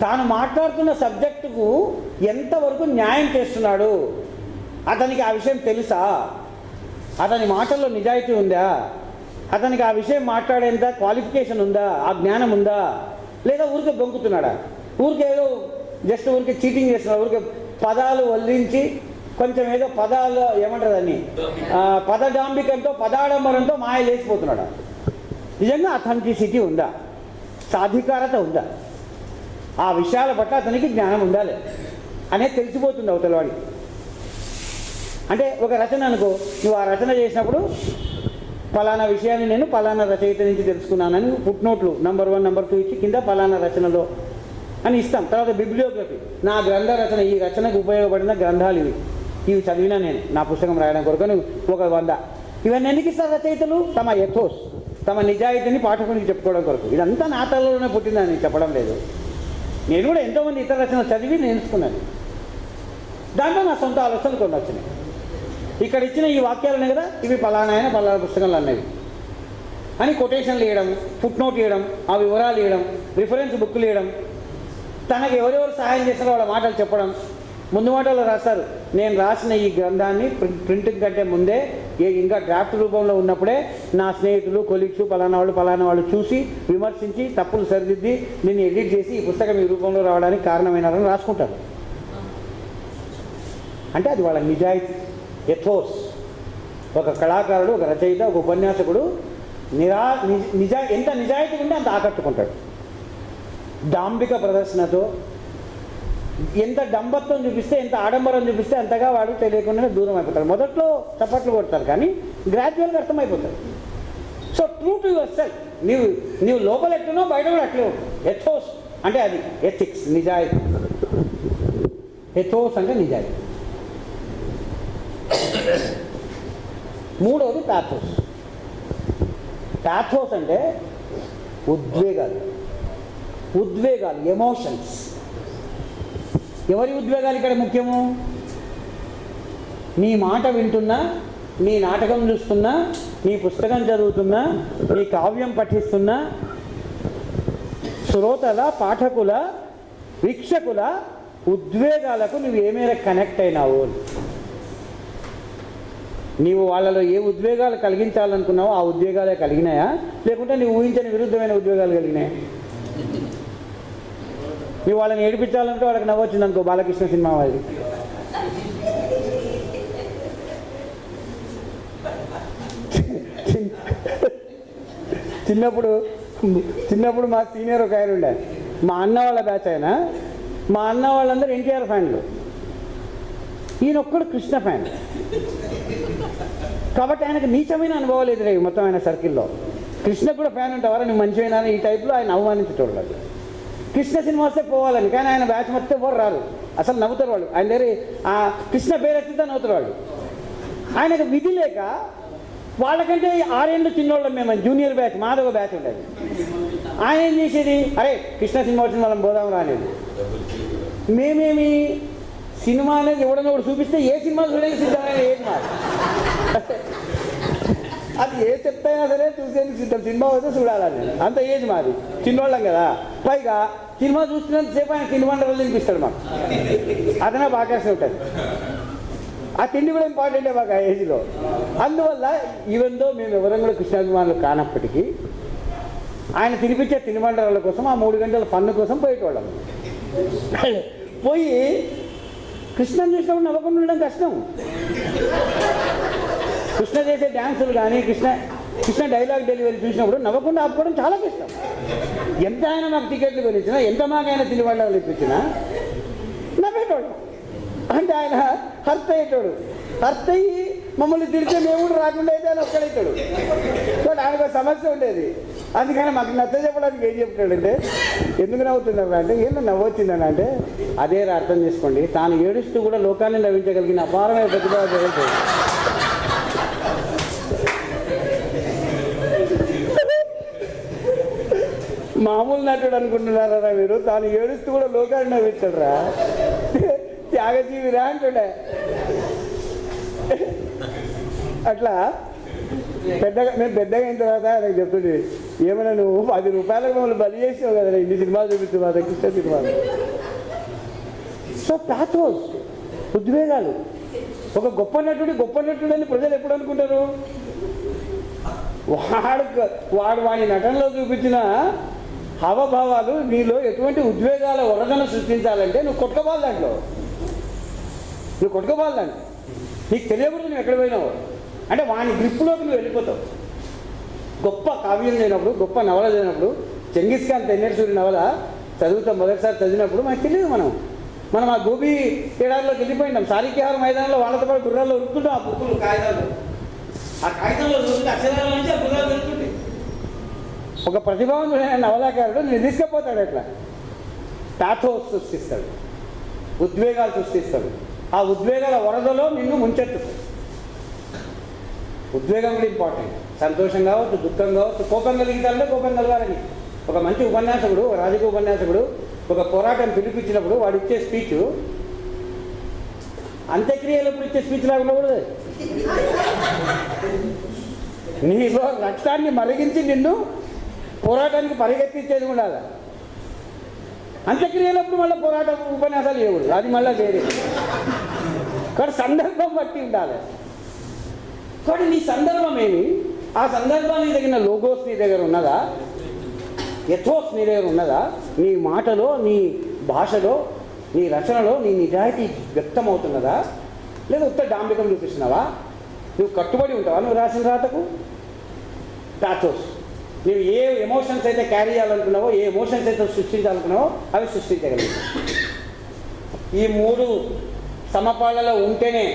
[SPEAKER 1] తాను మాట్లాడుతున్న సబ్జెక్టుకు ఎంతవరకు న్యాయం చేస్తున్నాడు, అతనికి ఆ విషయం తెలుసా, అతని మాటల్లో నిజాయితీ ఉందా, అతనికి ఆ విషయం మాట్లాడేంత క్వాలిఫికేషన్ ఉందా, ఆ జ్ఞానం ఉందా, లేదా ఊరికే బొంకుతున్నాడా, ఊరికే ఏదో జస్ట్ ఊరికే చీటింగ్ చేస్తున్నాడు, ఊరికే పదాలు వల్లించి కొంచెం ఏదో పదాలు ఏమంటారు దాన్ని పదడాంబికంతో, పదాడంబరంతో మాయ చేసిపోతున్నాడా. నిజంగా అథెంటిసిటీ ఉందా, సాధికారత ఉందా, ఆ విషయాల పట్ల అతనికి జ్ఞానం ఉండాలి అనేది తెలిసిపోతుంది అవతలవాడికి. అంటే ఒక రచన అనుకో, నువ్వు ఆ రచన చేసినప్పుడు పలానా విషయాన్ని నేను పలానా రచయిత నుంచి తెలుసుకున్నానని ఫుట్నోట్లు నెంబర్ 1, నెంబర్ 2 ఇచ్చి కింద పలానా రచనలో అని ఇస్తాం. తర్వాత బిబ్లియోగ్రఫీ, నా గ్రంథ రచన, ఈ రచనకు ఉపయోగపడిన గ్రంథాలు ఇవి చదివినా నేను నా పుస్తకం రాయడం కొరకు ఒక 100. ఇవన్నీ ఎందుకు ఇస్తారు రచయితలు? తమ ఎథోస్, తమ నిజాయితీని పాఠకునికి చెప్పుకోవడం కొరకు. ఇదంతా నా తలలోనే పుట్టిందని చెప్పడం లేదు. నేను కూడా ఎంతోమంది ఇతర రచనలు చదివి నేర్చుకున్నాను. దాంట్లో నా సొంత ఆలోచనలు కొన్ని వచ్చినాయి. ఇక్కడ ఇచ్చిన ఈ వాక్యాలనే కదా ఇవి పలానా ఆయన పలానా పుస్తకాలు అన్నవి అని కొటేషన్లు ఇవ్వడం, ఫుట్నోట్ ఇవ్వడం, ఆ వివరాలు ఇవ్వడం, రిఫరెన్స్ బుక్లు ఇవ్వడం, తనకు ఎవరెవరు సహాయం చేస్తారో వాళ్ళ మాటలు చెప్పడం. ముందు మాటల్లో రాస్తారు, నేను రాసిన ఈ గ్రంథాన్ని ప్రింటింగ్ కంటే ముందే ఇంకా డ్రాఫ్ట్ రూపంలో ఉన్నప్పుడే నా స్నేహితులు, కొలీగ్స్, పలానా వాళ్ళు చూసి విమర్శించి తప్పులు సరిదిద్ది దీన్ని ఎడిట్ చేసి ఈ పుస్తకం ఈ రూపంలో రావడానికి కారణమైనారని రాసుకుంటారు. అంటే అది వాళ్ళ నిజాయితీ, ఎథోస్. ఒక కళాకారుడు, ఒక రచయిత, ఒక ఉపన్యాసకుడు ఎంత నిజాయితీ ఉంటే అంత ఆకట్టుకుంటాడు. డాంబిక ప్రదర్శనతో ఎంత డంబత్వం చూపిస్తే, ఎంత ఆడంబరం చూపిస్తే అంతగా వాడు తెలియకుండానే దూరం అయిపోతాడు. మొదట్లో చప్పట్లు కొడతారు, కానీ గ్రాడ్యువల్గా అర్థమైపోతాడు. So true to yourself. నీవు లోపల ఎట్లునో బయట కూడా అట్లే ఉంటుంది. ఎథోస్ అంటే అది ఎథిక్స్, నిజాయితీ. ఎథోస్ అంటే నిజాయితీ. మూడవది ప్యాథోస్. ప్యాథోస్ అంటే ఉద్వేగాలు, ఎమోషన్స్. ఎవరి ఉద్వేగాలు ఇక్కడ ముఖ్యము? నీ మాట వింటున్నా, నీ నాటకం చూస్తున్నా, నీ పుస్తకం చదువుతున్నా, నీ కావ్యం పఠిస్తున్నా, శ్రోతల, పాఠకుల, వీక్షకుల ఉద్వేగాలకు నువ్వు ఏ మేర కనెక్ట్ అయినావు. నీవు వాళ్ళలో ఏ ఉద్వేగాలు కలిగించాలనుకున్నావో ఆ ఉద్వేగాలే కలిగినాయా, లేకుంటే నీవు ఊహించని విరుద్ధమైన ఉద్వేగాలు కలిగినాయా? నువ్వు వాళ్ళని ఏడిపించాలంటే వాళ్ళకి నవ్వొచ్చింది అనుకో, బాలకృష్ణ సినిమా వాళ్ళది. చిన్నప్పుడు మా సీనియర్ ఒక ఆయన ఉండే, మా అన్న వాళ్ళ బ్యాచ్ ఆయన. మా అన్న వాళ్ళందరూ ఎన్టీఆర్ ఫ్యాన్లు, ఈయన ఒక్కడు కృష్ణ ఫ్యాన్. కాబట్టి ఆయనకు నీచమైన అనుభవాలు ఎదురయ్యి మొత్తం ఆయన సర్కిల్లో. కృష్ణ కూడా ఫ్యాన్ ఉంటావారా, నువ్వు మంచిగా ఈ టైప్లో ఆయన అవమానించేటోళ్ళు. కృష్ణ సినిమా వస్తే పోవాలని, కానీ ఆయన బ్యాచ్ మొత్తం ఎవరు రారు, అసలు నవ్వుతారు వాళ్ళు. ఆయన దగ్గర ఆ కృష్ణ పేరు ఎత్తితే నవ్వుతారు వాళ్ళు. ఆయనకు విధి లేక, వాళ్ళకంటే 6 ఏళ్ళు చిన్నోళ్ళం మేము, జూనియర్ బ్యాచ్, మాధవ బ్యాచ్ ఉండేది. ఆయన ఏం చేసేది, అరే కృష్ణ సినిమా వచ్చిన వాళ్ళం పోదాం రానేది. మేమేమి సినిమా అనేది ఎవడన్నా ఒకటి చూపిస్తే ఏ సినిమా చూడడానికి సిద్ధమైన ఏది మాది. అది ఏ చెప్తైనా సరే చూసేందుకు సిద్ధం, సినిమా వస్తే చూడాలని అంత ఏజ్ మాది, చిన్నోళ్ళం కదా. పైగా సినిమా చూస్తున్నంతసేపు ఆయన తిండి వంటలు తినిపిస్తాడు మాకు, అదనే బాగా ఉంటుంది. ఆ తిండి కూడా ఇంపార్టెంటే మాకు ఆ ఏజ్లో. అందువల్ల ఈవెందో మేము ఎవరం కూడా కృష్ణాభిమానులు కానప్పటికీ ఆయన తినిపించే తిండి వంటల కోసం ఆ 3 గంటల ఫన్ను కోసం పోయేటోళ్ళం. పోయి కృష్ణని చూసినప్పుడు నవ్వకుండా ఉండడం కష్టం. కృష్ణ చేసే డ్యాన్సులు కానీ, కృష్ణ డైలాగ్ డెలివరీ చూసినప్పుడు నవ్వకుండా ఆపుకోవడం చాలా కష్టం. ఎంత ఆయన మాకు టికెట్లు కొనిచ్చినా, ఎంత మాకైనా తిని వాళ్ళు ఇప్పించినా నవ్వేటోడు. అంటే ఆయన హర్ట్ అయ్యేటోడు. హర్ట్ అయ్యి మమ్మల్ని తిడితే మేము కూడా రాకుండా అయితే ఆయన ఒక్కడైతాడు. బట్ ఆయనకు సమస్య ఉండేది. అందుకని మాకు నచ్చ చెప్పడానికి ఏం చెప్తాడంటే, ఎందుకు నవ్వుతున్నారు అంటే, ఏమో నవ్వొచ్చిందని అంటే, అదే అర్థం చేసుకోండి, తాను ఏడుస్తూ కూడా లోకాన్ని నవ్వించగలిగిన అపారమైన ప్రతిభ. మామూలు నటుడు అనుకుంటున్నారా మీరు? తాను ఏడుస్తూ కూడా లోకాన్ని నవ్వించడరా, త్యాగజీవిరా అంటుండే. అట్లా మేము పెద్దగా అయిన తర్వాత ఆయనకు చెప్తుండే, ఏమైనా నువ్వు 10 రూపాయలకు మమ్మల్ని బలి చేసావు కదా, ఇన్ని సినిమాలు చూపిస్తున్నావు కృష్ణ సినిమాలు. సో ప్యాథోస్, ఉద్వేగాలు. ఒక గొప్ప నటుడు అని ప్రజలు ఎప్పుడు అనుకుంటారు? వాడు వాడి నటనలో చూపించిన హావభావాలు నీలో ఎటువంటి ఉద్వేగాల వరదను సృష్టించాలంటే నువ్వు కొట్టుకోవాలి దాంట్లో. నీకు తెలియకూడదు నువ్వు ఎక్కడ పోయినావు అంటే వాని గ్రిప్పులోకి నువ్వు వెళ్ళిపోతావు. గొప్ప కావ్యం లేనప్పుడు, గొప్ప నవల లేనప్పుడు, చెంగిస్ ఖాన్ తెన్నేశ్వరి నవల చదువుతాం. మొదటిసారి చదివినప్పుడు మనకు తెలియదు. మనం ఆ గోబీ తేడాల్లోకి వెళ్ళిపోయినాం. సారికేహార మైదానంలో వాళ్ళతో పాటు గుర్రాల్లో ఉరుకుతుంటాం. ఆ బుక్కులు కాగితాలు, ఆ కాగితంలో దొరుకుతుంది, అక్షరాల నుంచి ఆ గుర్రాలు దొరుకుతుంది. ఒక ప్రతిభావంతుడైన నవలాకారుడు నేను తీసుకుపోతాడు. ఎట్లా ప్యాథోస్ సృష్టిస్తాడు, ఉద్వేగాలు సృష్టిస్తాడు. ఆ ఉద్వేగాల వరదలో నిన్ను ముంచెత్తుతాడు. ఉద్వేగం కూడా ఇంపార్టెంట్. సంతోషం కావచ్చు, దుఃఖం కావచ్చు. కోపం కలిగించాలంటే కోపం కలగాలని. ఒక మంచి ఉపన్యాసకుడు, ఒక రాజకీయ ఉపన్యాసకుడు ఒక పోరాటం పిలిపించినప్పుడు వాడు ఇచ్చే స్పీచ్ అంత్యక్రియలప్పుడు ఇచ్చే స్పీచ్ లాగా ఉండకూడదు. నీలో రక్తాన్ని మరిగించి నిన్ను పోరాటానికి పరిగెత్తించేది ఉండాలి. అంత్యక్రియలప్పుడు మళ్ళీ పోరాటం ఉపన్యాసాలు ఇవ్వకూడదు, అది మళ్ళీ వేరే. కాబట్టి సందర్భం బట్టి ఉండాలి. కాబట్టి నీ సందర్భం ఏమి, ఆ సందర్భానికి తగిన లోగోస్ నీ దగ్గర ఉన్నదా, ఎథోస్ నీ దగ్గర ఉన్నదా, నీ మాటలో, నీ భాషలో, నీ రచనలో నీ నిజాయితీ వ్యక్తమవుతున్నదా, లేదా ఉత్త డాంబికం చూపిస్తున్నావా? నువ్వు కట్టుబడి ఉంటావా నువ్వు రాసిన రాతకు? ప్యాథోస్. నువ్వు ఏ ఎమోషన్స్ అయితే క్యారీ చేయాలనుకున్నావో, ఏ ఎమోషన్స్ అయితే సృష్టించాలనుకున్నావో అవి సృష్టించగలిగావు. ఈ 3 సమపాళ్ళలో ఉంటేనే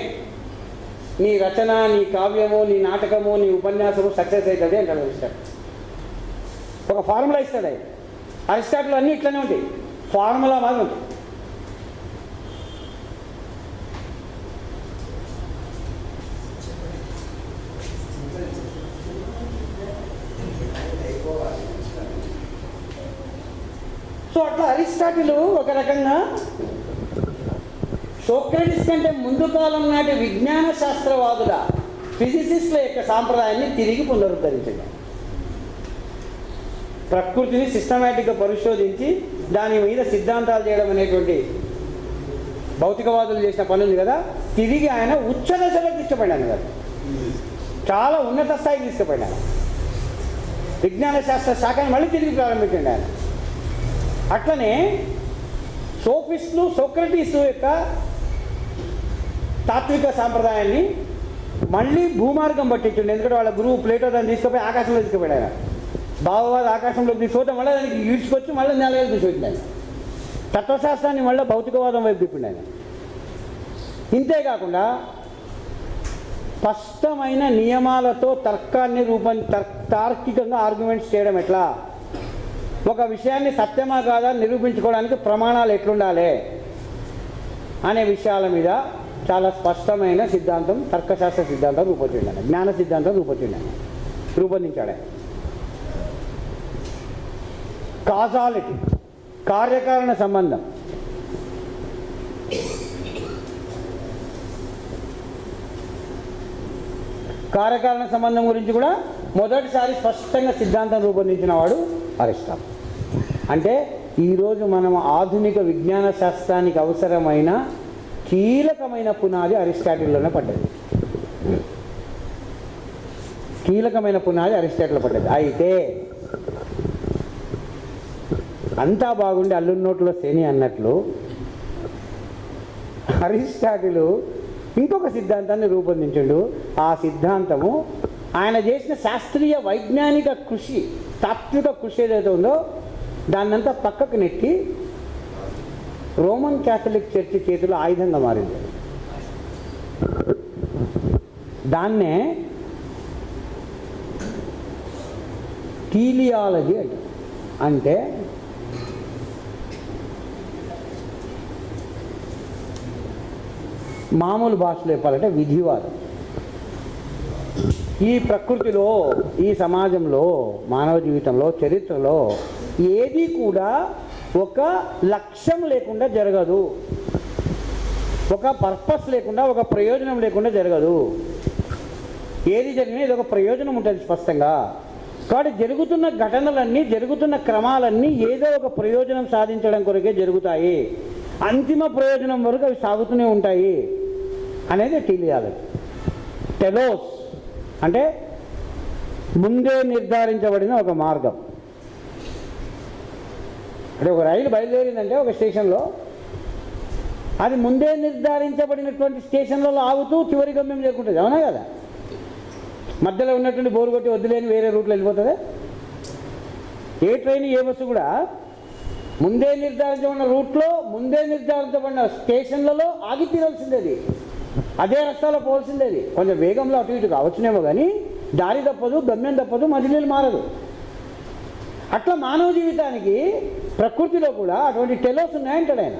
[SPEAKER 1] నీ రచన, నీ కావ్యము, నీ నాటకము, నీ ఉపన్యాసము సక్సెస్ అవుతుంది అంటాడు అరిస్టాటిల్. ఒక ఫార్ములా ఇస్తాడు ఆయన. అరిస్టాటిల్ అన్నీ ఇట్లనే ఉంటాయి, ఫార్ములా మాత్రం ఉంటాయి. సో అట్లా అరిస్టాటిల్ ఒక రకంగా సోక్రటిస్ కంటే ముందు కాలం నాటి విజ్ఞాన శాస్త్రవాదుల, ఫిజిసిస్టుల యొక్క సాంప్రదాయాన్ని తిరిగి పునరుద్ధరించింది. ప్రకృతిని సిస్టమేటిక్గా పరిశోధించి దాని మీద సిద్ధాంతాలు చేయడం అనేటువంటి భౌతికవాదులు చేసిన పని ఉంది కదా, తిరిగి ఆయన ఉచ్చ దశలోకి తీసుకుపోయాను కదా, చాలా ఉన్నత స్థాయికి తీసుకుపోయాను. విజ్ఞాన శాస్త్ర శాఖను మళ్ళీ తిరిగి ప్రారంభించండి ఆయన. అట్లనే సోఫిస్టులు సోక్రటీస్ యొక్క తాత్విక సాంప్రదాయాన్ని మళ్ళీ భూమార్గం పట్టించండి. ఎందుకంటే వాళ్ళ గురువు ప్లేటో దాన్ని తీసుకుపోయి ఆకాశంలో తీసుకుపోయాడు ఆయన. భావవాద ఆకాశంలోకి తీసుకుపోతే మళ్ళీ దానికి ఈడ్చుకొచ్చి మళ్ళీ నేలకి తీసుకొచ్చింది ఆయన. తత్వశాస్త్రాన్ని మళ్ళీ భౌతికవాదం వైపు తిప్పిండు ఆయన. ఇంతేకాకుండా స్పష్టమైన నియమాలతో తర్కాన్ని తార్కికంగా ఆర్గ్యుమెంట్స్ చేయడం ఎట్లా, ఒక విషయాన్ని సత్యమా కాదా నిరూపించుకోవడానికి ప్రమాణాలు ఎట్లుండాలి అనే విషయాల మీద చాలా స్పష్టమైన సిద్ధాంతం, తర్కశాస్త్ర సిద్ధాంతం రూపొందించాడు, జ్ఞాన సిద్ధాంతం రూపొందించాడు. కాజాలిటీ, కార్యకారణ సంబంధం, కార్యకారణ సంబంధం గురించి కూడా మొదటిసారి స్పష్టంగా సిద్ధాంతం రూపొందించిన వాడు అరిస్టాటిల్. అంటే ఈరోజు మనం ఆధునిక విజ్ఞాన శాస్త్రానికి అవసరమైన కీలకమైన పునాది అరిస్టాటిల్లోనే పడ్డది. కీలకమైన పునాది అరిస్టాటిల్ పడ్డది. అయితే అంతా బాగుండి అల్లుడి నోట్లో శని అన్నట్లు అరిస్టాటిల్ ఇంకొక సిద్ధాంతాన్ని రూపొందించాడు. ఆ సిద్ధాంతము ఆయన చేసిన శాస్త్రీయ వైజ్ఞానిక కృషి, తాత్విక కృషి ఏదైతే ఉందో దాన్నంతా పక్కకు నెట్టి రోమన్ క్యాథలిక్ చర్చి చేతిలో ఆయుధంగా మారింది. దాన్నే టీలియాలజీ అంటే మామూలు భాషలో చెప్పాలంటే విధివాదం. ఈ ప్రకృతిలో, ఈ సమాజంలో, మానవ జీవితంలో, చరిత్రలో ఏది కూడా ఒక లక్ష్యం లేకుండా జరగదు, ఒక పర్పస్ లేకుండా, ఒక ప్రయోజనం లేకుండా జరగదు. ఏది జరిగినా ఇది ఒక ప్రయోజనం ఉంటుంది స్పష్టంగా. కాబట్టి జరుగుతున్న ఘటనలన్నీ, జరుగుతున్న క్రమాలన్నీ ఏదో ఒక ప్రయోజనం సాధించడం కొరకే జరుగుతాయి, అంతిమ ప్రయోజనం వరకు అవి సాగుతూనే ఉంటాయి అనేది టెలియాలజీ. టెలోస్ అంటే ముందే నిర్ధారించబడిన ఒక మార్గం. అంటే ఒక రైలు బయలుదేరిందంటే ఒక స్టేషన్లో, అది ముందే నిర్ధారించబడినటువంటి స్టేషన్లలో ఆగుతూ చివరి గమ్యం చేరుకుంటుంది. అవునా కదా? మధ్యలో ఉన్నటువంటి బోరు కొట్టి వద్దులేని వేరే రూట్లో వెళ్ళిపోతుంది. ఏ ట్రైన్, ఏ బస్సు కూడా ముందే నిర్ధారించబడిన రూట్లో, ముందే నిర్ధారించబడిన స్టేషన్లలో ఆగి తీరాల్సిందేది, అదే రస్తాలో పోవాల్సిందేది. కొంచెం వేగంలో అటు ఇటు కావచ్చునేమో కానీ దారి తప్పదు, గమ్యం తప్పదు, మజిలీలు మారదు. అట్లా మానవ జీవితానికి ప్రకృతిలో కూడా అటువంటి టెలోస్ ఉన్నాయంటాడు ఆయన.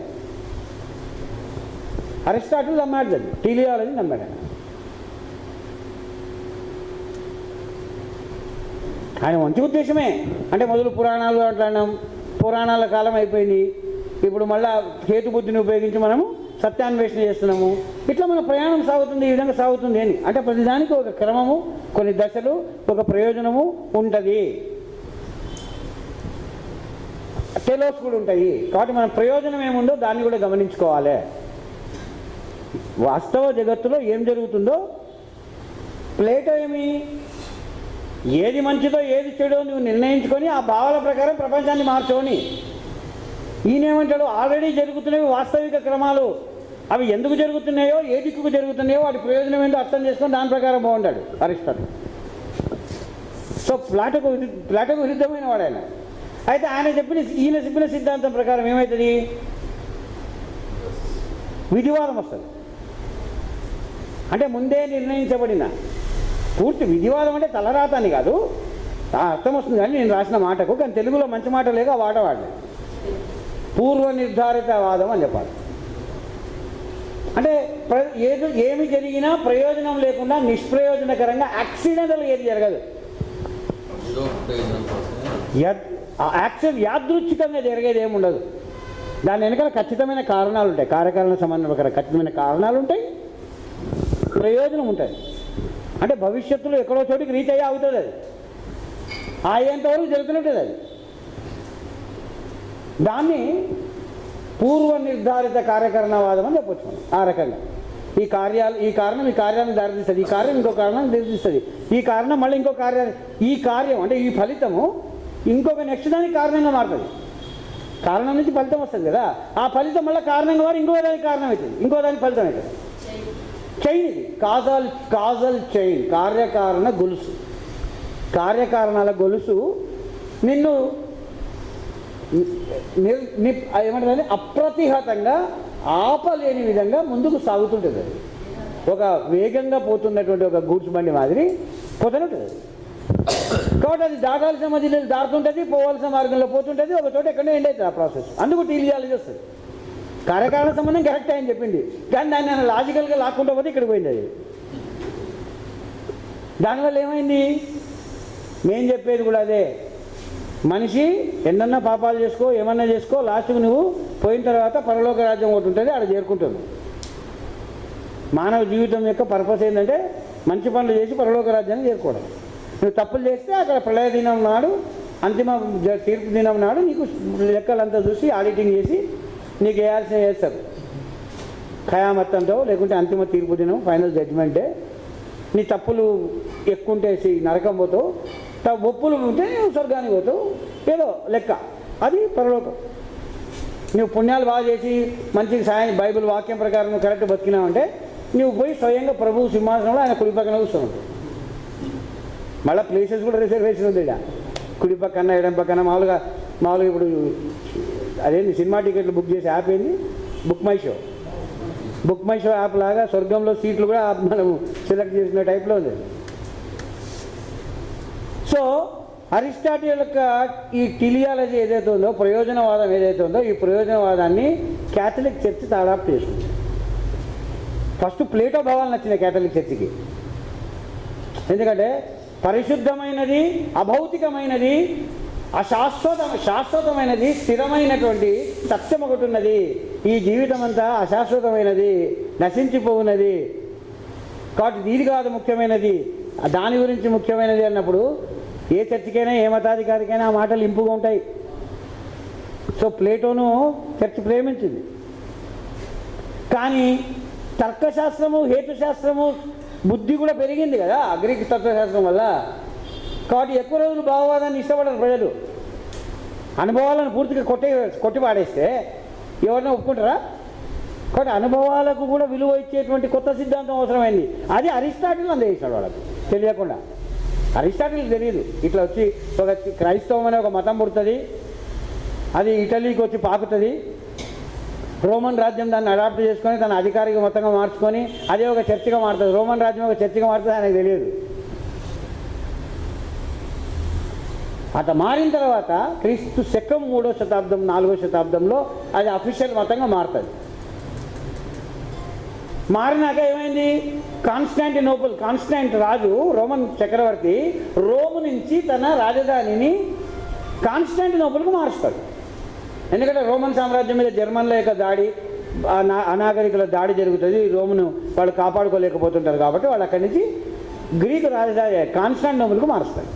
[SPEAKER 1] అరిస్టాటిల్ నమ్మాడు, దాన్ని టీలియాలజీ నమ్మాడు ఆయన. ఆయన మంచి ఉద్దేశమే. అంటే మొదలు పురాణాలు అంటున్నాం, పురాణాల కాలం అయిపోయింది, ఇప్పుడు మళ్ళా హేతుబుద్ధిని ఉపయోగించి మనము సత్యాన్వేషణ చేస్తున్నాము. ఇట్లా మన ప్రయాణం సాగుతుంది, ఈ విధంగా సాగుతుంది అని. అంటే ప్రతిదానికి ఒక క్రమము, కొన్ని దశలు, ఒక ప్రయోజనము ఉంటుంది. టెలోస్ కూడా ఉంటాయి. కాబట్టి మన ప్రయోజనం ఏముందో దాన్ని కూడా గమనించుకోవాలి. వాస్తవ జగత్తులో ఏం జరుగుతుందో ప్లేటో ఏది మంచిదో ఏది చెడో నువ్వు నిర్ణయించుకొని ఆ భావాల ప్రకారం ప్రపంచాన్ని మార్చోని. ఈయనేమంటాడు, ఆల్రెడీ జరుగుతున్నవి వాస్తవిక క్రమాలు, అవి ఎందుకు జరుగుతున్నాయో, ఏ దిక్కుకు జరుగుతున్నాయో వాటి ప్రయోజనం ఏంటో అర్థం చేసుకొని దాని ప్రకారం బాగుంటాడు అరిస్టాటిల్. సో ప్లాటోకు విరుద్ధమైన వాడు ఆయన. అయితే ఈయన చెప్పిన సిద్ధాంతం ప్రకారం ఏమవుతుంది? విధివాదం వస్తుంది. అంటే ముందే నిర్ణయించబడిన పూర్తి విధివాదం అంటే తలరాత అని కాదు, అర్థం వస్తుంది కానీ నేను రాసిన మాటకు, కానీ తెలుగులో మంచి మాట లేక ఆ మాట వాడలేదు. పూర్వ నిర్ధారిత వాదం అని చెప్పాలి. అంటే ఏమి జరిగినా ప్రయోజనం లేకుండా నిష్ప్రయోజనకరంగా యాక్సిడెంటల్ ఏది జరగదు, యాదృచ్ఛికంగా జరిగేది ఏమి ఉండదు. దాని వెనకాల ఖచ్చితమైన కారణాలు ఉంటాయి, కార్యకారణ సంబంధం ప్రకారం ఖచ్చితమైన కారణాలు ఉంటాయి, ప్రయోజనం ఉంటుంది. అంటే భవిష్యత్తులో ఎక్కడో చోటికి రీచ్ అయ్యి అవుతుంది, అది అయ్యేంతవరకు జరుగుతుంటుంది. అది దాన్ని పూర్వ నిర్ధారిత కార్యకరణవాదం అని చెప్పొచ్చు మనం. ఆ రకంగా ఈ కార్యాన్ని దారితీస్తుంది, ఈ కార్యం ఇంకో కారణాన్ని దారితీస్తుంది, ఈ కారణం మళ్ళీ ఇంకో కార్యాన్ని, ఈ కార్యం అంటే ఈ ఫలితము ఇంకొక నెక్స్ట్ దానికి కారణంగా మారుతుంది. కారణం నుంచి ఫలితం వస్తుంది కదా, ఆ ఫలితం మళ్ళీ కారణంగా మారి ఇంకో దానికి కారణం అవుతుంది, ఇంకో దానికి ఫలితం అవుతుంది. చైన్ ఇది కాజల్ చైన్, కార్యకారణ గొలుసు. కార్యకారణాల గొలుసు నిన్ను ఏమంటారు అప్రతిహతంగా ఆపలేని విధంగా ముందుకు సాగుతుంటుంది. అది ఒక వేగంగా పోతున్నటువంటి ఒక గూడ్స్ బండి మాదిరి పోతుంటుంది. కాబట్టి అది దాటాల్సిన మధ్యలో దాటుతుంటుంది, పోవాల్సిన మార్గంలో పోతుంటుంది, ఒక చోట ఎక్కడో ఎండ్ అవుతుంది ఆ ప్రాసెస్. అందుకు టీలియాలజీ వస్తుంది. కార్యకారణ సంబంధం కరెక్ట్ అని చెప్పింది, కానీ దాన్ని ఆయన లాజికల్గా లాక్కుంటూ పోతే ఇక్కడికి పోయింది. అది దానివల్ల ఏమైంది? మేం చెప్పేది కూడా అదే, మనిషి ఎన్నన్నా పాపాలు చేసుకో, ఏమన్నా చేసుకో, లాస్ట్కు నువ్వు పోయిన తర్వాత పరలోక రాజ్యం ఒకటి ఉంటుంది, అక్కడ చేరుకుంటున్నావు. మానవ జీవితం యొక్క పర్పస్ ఏంటంటే మంచి పనులు చేసి పరలోక రాజ్యాన్ని చేరుకోవడం. నువ్వు తప్పులు చేస్తే అక్కడ ప్రళయ దినం నాడు, అంతిమ తీర్పు దినం నాడు నీకు లెక్కలంతా చూసి ఆడిటింగ్ చేసి నీకు వేయాల్సిన చేస్తారు. ఖయామత్ అంటావు, లేకుంటే అంతిమ తీర్పు దినం, ఫైనల్ జడ్జిమెంటే. నీ తప్పులు ఎక్కుంటే నరకం పోతావు, ఒప్పులు ఉంటే నువ్వు స్వర్గానికి పోతావు, ఏదో లెక్క. అది పరలోకం. నువ్వు పుణ్యాలు బాగా చేసి మంచి సాయం బైబిల్ వాక్యం ప్రకారం నువ్వు కరెక్ట్ బతికినావంటే నువ్వు పోయి స్వయంగా ప్రభువు సింహాసనంలో ఆయన కుడి పక్కన కూర్చొని ఉంటావు. మళ్ళీ ప్లేసెస్ కూడా రిజర్వేషన్ ఉంది ఇక, కుడి పక్కన ఎడం పక్కన. మామూలుగా ఇప్పుడు అదేంటి సినిమా టికెట్లు బుక్ చేసే యాప్ ఏంది? బుక్ మై షో యాప్ లాగా స్వర్గంలో సీట్లు కూడా మనం సెలెక్ట్ చేసిన టైప్లో ఉంది. సో అరిస్టాటిల్ యొక్క ఈ టిలియాలజీ ఏదైతే ఉందో, ప్రయోజనవాదం ఏదైతే ఉందో, ఈ ప్రయోజనవాదాన్ని క్యాథలిక్ చర్చ్ అడాప్ట్ చేస్తుంది. ఫస్ట్ ప్లేటో భావాలు నచ్చినాయి క్యాథలిక్ చర్చికి. ఎందుకంటే పరిశుద్ధమైనది, అభౌతికమైనది, శాశ్వతమైనది, స్థిరమైనటువంటి సత్యం ఒకటి ఉన్నది. ఈ జీవితం అంతా అశాశ్వతమైనది, నశించిపోవున్నది. కాబట్టి దీని కాదు ముఖ్యమైనది, దాని గురించి ముఖ్యమైనది అన్నప్పుడు ఏ చర్చికైనా ఏ మతాధికారికైనా ఆ మాటలు ఇంపుగా ఉంటాయి. సో ప్లేటోను చర్చ్ ప్రేమించింది. కానీ తర్కశాస్త్రము, హేతుశాస్త్రము, బుద్ధి కూడా పెరిగింది కదా గ్రీక్ తత్వశాస్త్రం వల్ల. కాబట్టి ఎక్కువ రోజులు భావవాదాన్ని ఇష్టపడరు ప్రజలు. అనుభవాలను పూర్తిగా కొట్టి పాడేస్తే ఎవరైనా ఒప్పుకుంటారా? కాబట్టి అనుభవాలకు కూడా విలువ ఇచ్చేటువంటి కొత్త సిద్ధాంతం అవసరమైంది. అది అరిస్టాటిల్ అందజేశాడు వాళ్ళకు తెలియకుండా. అరిస్టాటిల్ తెలియదు. ఇట్లా వచ్చి ఒక క్రైస్తవం అనే ఒక మతం పుడుతుంది, అది ఇటలీకి వచ్చి పాకుతుంది, రోమన్ రాజ్యం దాన్ని అడాప్ట్ చేసుకొని తన అధికారిక మొత్తంగా మార్చుకొని అదే ఒక చర్చిగా మారుతుంది. రోమన్ రాజ్యం ఒక చర్చిగా మారుతుంది, ఆయనకు తెలియదు. అట్లా మారిన తర్వాత క్రీస్తు శకం 3వ శతాబ్దం 4వ శతాబ్దంలో అది అఫీషియల్ మతంగా మారుతుంది. మారినాక ఏమైంది? కాన్స్టాంట్ రాజు, రోమన్ చక్రవర్తి రోము నుంచి తన రాజధానిని కాన్స్టాంటినోపుల్కు మారుస్తాడు. ఎందుకంటే రోమన్ సామ్రాజ్యం మీద జర్మన్ల యొక్క దాడి, అనాగరికుల దాడి జరుగుతుంది, రోమును వాళ్ళు కాపాడుకోలేకపోతుంటారు. కాబట్టి వాళ్ళు అక్కడి నుంచి గ్రీకు రాజధాని కాన్స్టాంటినోపుల్కు మారుస్తారు.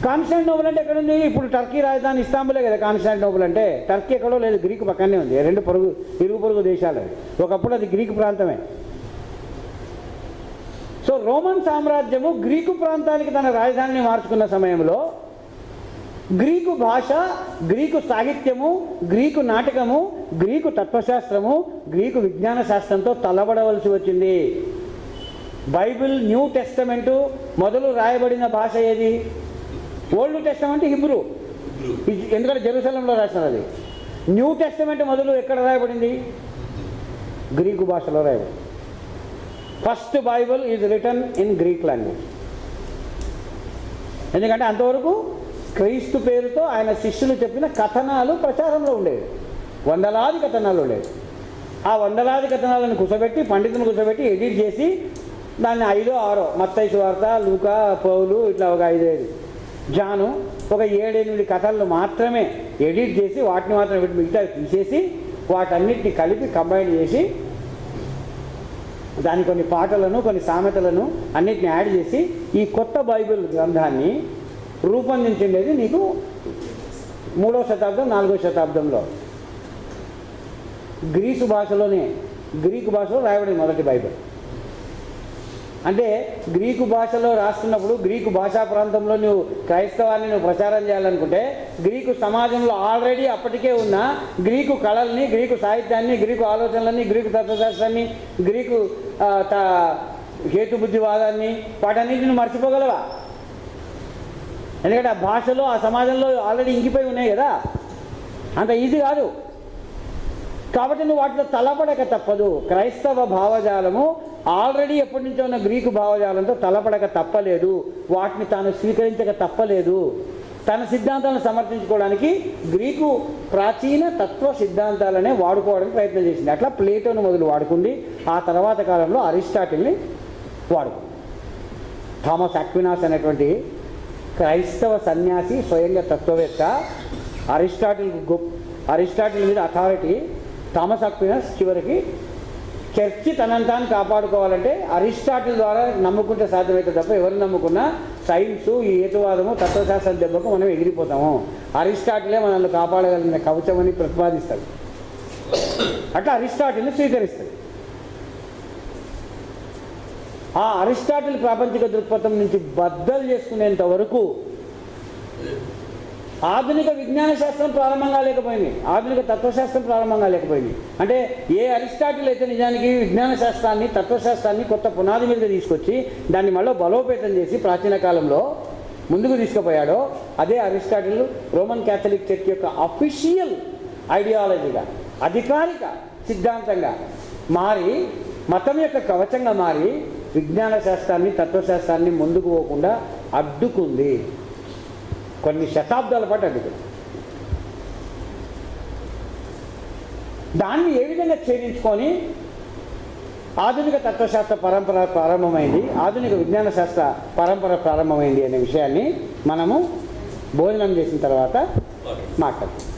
[SPEAKER 1] కాన్స్టాంటినోపుల్ అంటే ఎక్కడుంది? ఇప్పుడు టర్కీ రాజధాని ఇస్తాంబులే కదా కాన్స్టాంటినోపుల్ అంటే. టర్కీ ఎక్కడో లేదు, గ్రీకు పక్కనే ఉంది. రెండు ఇరుగు పొరుగు దేశాలు. ఒకప్పుడు అది గ్రీకు ప్రాంతమే. సో రోమన్ సామ్రాజ్యము గ్రీకు ప్రాంతానికి తన రాజధానిని మార్చుకున్న సమయంలో గ్రీకు భాష, గ్రీకు సాహిత్యము, గ్రీకు నాటకము, గ్రీకు తత్వశాస్త్రము, గ్రీకు విజ్ఞాన శాస్త్రంతో తలబడవలసి వచ్చింది. బైబిల్ న్యూ టెస్టమెంటు మొదలు రాయబడిన భాష ఏది? ఓల్డ్ టెస్టమెంట్ హిబ్రూ, ఎందుకంటే జెరూసలంలో రాసినారు. అది న్యూ టెస్టమెంట్ మొదలు ఎక్కడ రాయబడింది? గ్రీకు భాషలో రాయబడింది. First Bible is return in Greek language. ఎందుకంటే అంతవరకు క్రీస్తు పేరుతో ఆయన శిష్యులు చెప్పిన కథనాలు ప్రచారంలో ఉండేవి, వందలాది కథనాలు ఉండేవి. ఆ వందలాది కథనాలను కుసబెట్టి, పండితులను కుసబెట్టి ఎడిట్ చేసి దాన్ని 5, 6 మత్తయి సువార్త, లూకా, పౌలు, ఇట్లా ఒక 5 జాను, ఒక 7-8 కథలను మాత్రమే ఎడిట్ చేసి వాటిని మాత్రం మిగతా తీసేసి వాటన్నిటిని కలిపి కంబైన్ చేసి దాని కొన్ని పాటలను, కొన్ని సామెతలను అన్నిటిని యాడ్ చేసి ఈ కొత్త బైబిల్ గ్రంథాన్ని రూపొందించిండేది నీకు 3వ శతాబ్దం, 4వ శతాబ్దంలో గ్రీకు భాషలో రాయబడింది మొదటి బైబిల్. అంటే గ్రీకు భాషలో రాస్తున్నప్పుడు గ్రీకు భాషా ప్రాంతంలో నువ్వు క్రైస్తవాన్ని నువ్వు ప్రచారం చేయాలనుకుంటే గ్రీకు సమాజంలో ఆల్రెడీ అప్పటికే ఉన్న గ్రీకు కళల్ని, గ్రీకు సాహిత్యాన్ని, గ్రీకు ఆలోచనలని, గ్రీకు తత్వశాస్త్రాన్ని, గ్రీకు హేతుబుద్ధివాదాన్ని, వాటన్నింటిని మర్చిపోగలవా? ఎందుకంటే ఆ భాషలో, ఆ సమాజంలో ఆల్రెడీ ఇంకిపోయి ఉన్నాయి కదా, అంత ఈజీ కాదు. కాబట్టి నువ్వు వాటిలో తలపడక తప్పదు. క్రైస్తవ భావజాలము ఆల్రెడీ ఎప్పటి నుంచో ఉన్న గ్రీకు భావజాలంతో తలపడక తప్పలేదు, వాటిని తాను స్వీకరించక తప్పలేదు. తన సిద్ధాంతాలను సమర్థించుకోవడానికి గ్రీకు ప్రాచీన తత్వ సిద్ధాంతాలనే వాడుకోవడానికి ప్రయత్నం చేసింది. అట్లా ప్లేటోను మొదలు వాడుకుంది, ఆ తర్వాత కాలంలో అరిస్టాటిల్ని వాడుకుంది. థామస్ అక్వినాస్ అనేటువంటి క్రైస్తవ సన్యాసి, స్వయంగా తత్వవేత్త, అరిస్టాటిల్ మీద అథారిటీ. థామస్ అక్వినాస్ చివరికి చర్చి తనను తాను కాపాడుకోవాలంటే అరిస్టాటిల్ ద్వారా నమ్ముకుంటే సాధ్యమైతే తప్ప ఎవరు నమ్ముకున్నా సైన్సు, ఈ హేతువాదము, తత్వశాస్త్రం దెబ్బకు మనం ఎగిరిపోతాము, అరిస్టాటిలే మనల్ని కాపాడగలిగిన కవచమని ప్రతిపాదిస్తాడు. అట్లా అరిస్టాటిల్ని స్వీకరిస్తాడు. ఆ అరిస్టాటిల్ ప్రాపంచిక దృక్పథం నుంచి బద్దలు చేసుకునేంత వరకు ఆధునిక విజ్ఞాన శాస్త్రం ప్రారంభంగా లేకపోయింది, ఆధునిక తత్వశాస్త్రం ప్రారంభంగా లేకపోయింది. అంటే ఏ అరిస్టాటిల్ అయితే నిజానికి విజ్ఞాన శాస్త్రాన్ని, తత్వశాస్త్రాన్ని కొత్త పునాది మీదకి తీసుకొచ్చి దాన్ని మళ్ళీ బలోపేతం చేసి ప్రాచీన కాలంలో ముందుకు తీసుకుపోయాడో, అదే అరిస్టాటిల్ రోమన్ క్యాథలిక్ చర్చ్ యొక్క అఫీషియల్ ఐడియాలజీగా, అధికారిక సిద్ధాంతంగా మారి, మతం యొక్క కవచంగా మారి విజ్ఞాన శాస్త్రాన్ని, తత్వశాస్త్రాన్ని ముందుకు పోకుండా అడ్డుకుంది. కొన్ని శతాబ్దాల పాటు అడ్డుకుంది. దాన్ని ఏ విధంగా ఛేదించుకొని ఆధునిక తత్వశాస్త్ర పరంపర ప్రారంభమైంది, ఆధునిక విజ్ఞాన శాస్త్ర పరంపర ప్రారంభమైంది అనే విషయాన్ని మనము భోజనం చేసిన తర్వాత మాట్లాడుతాం.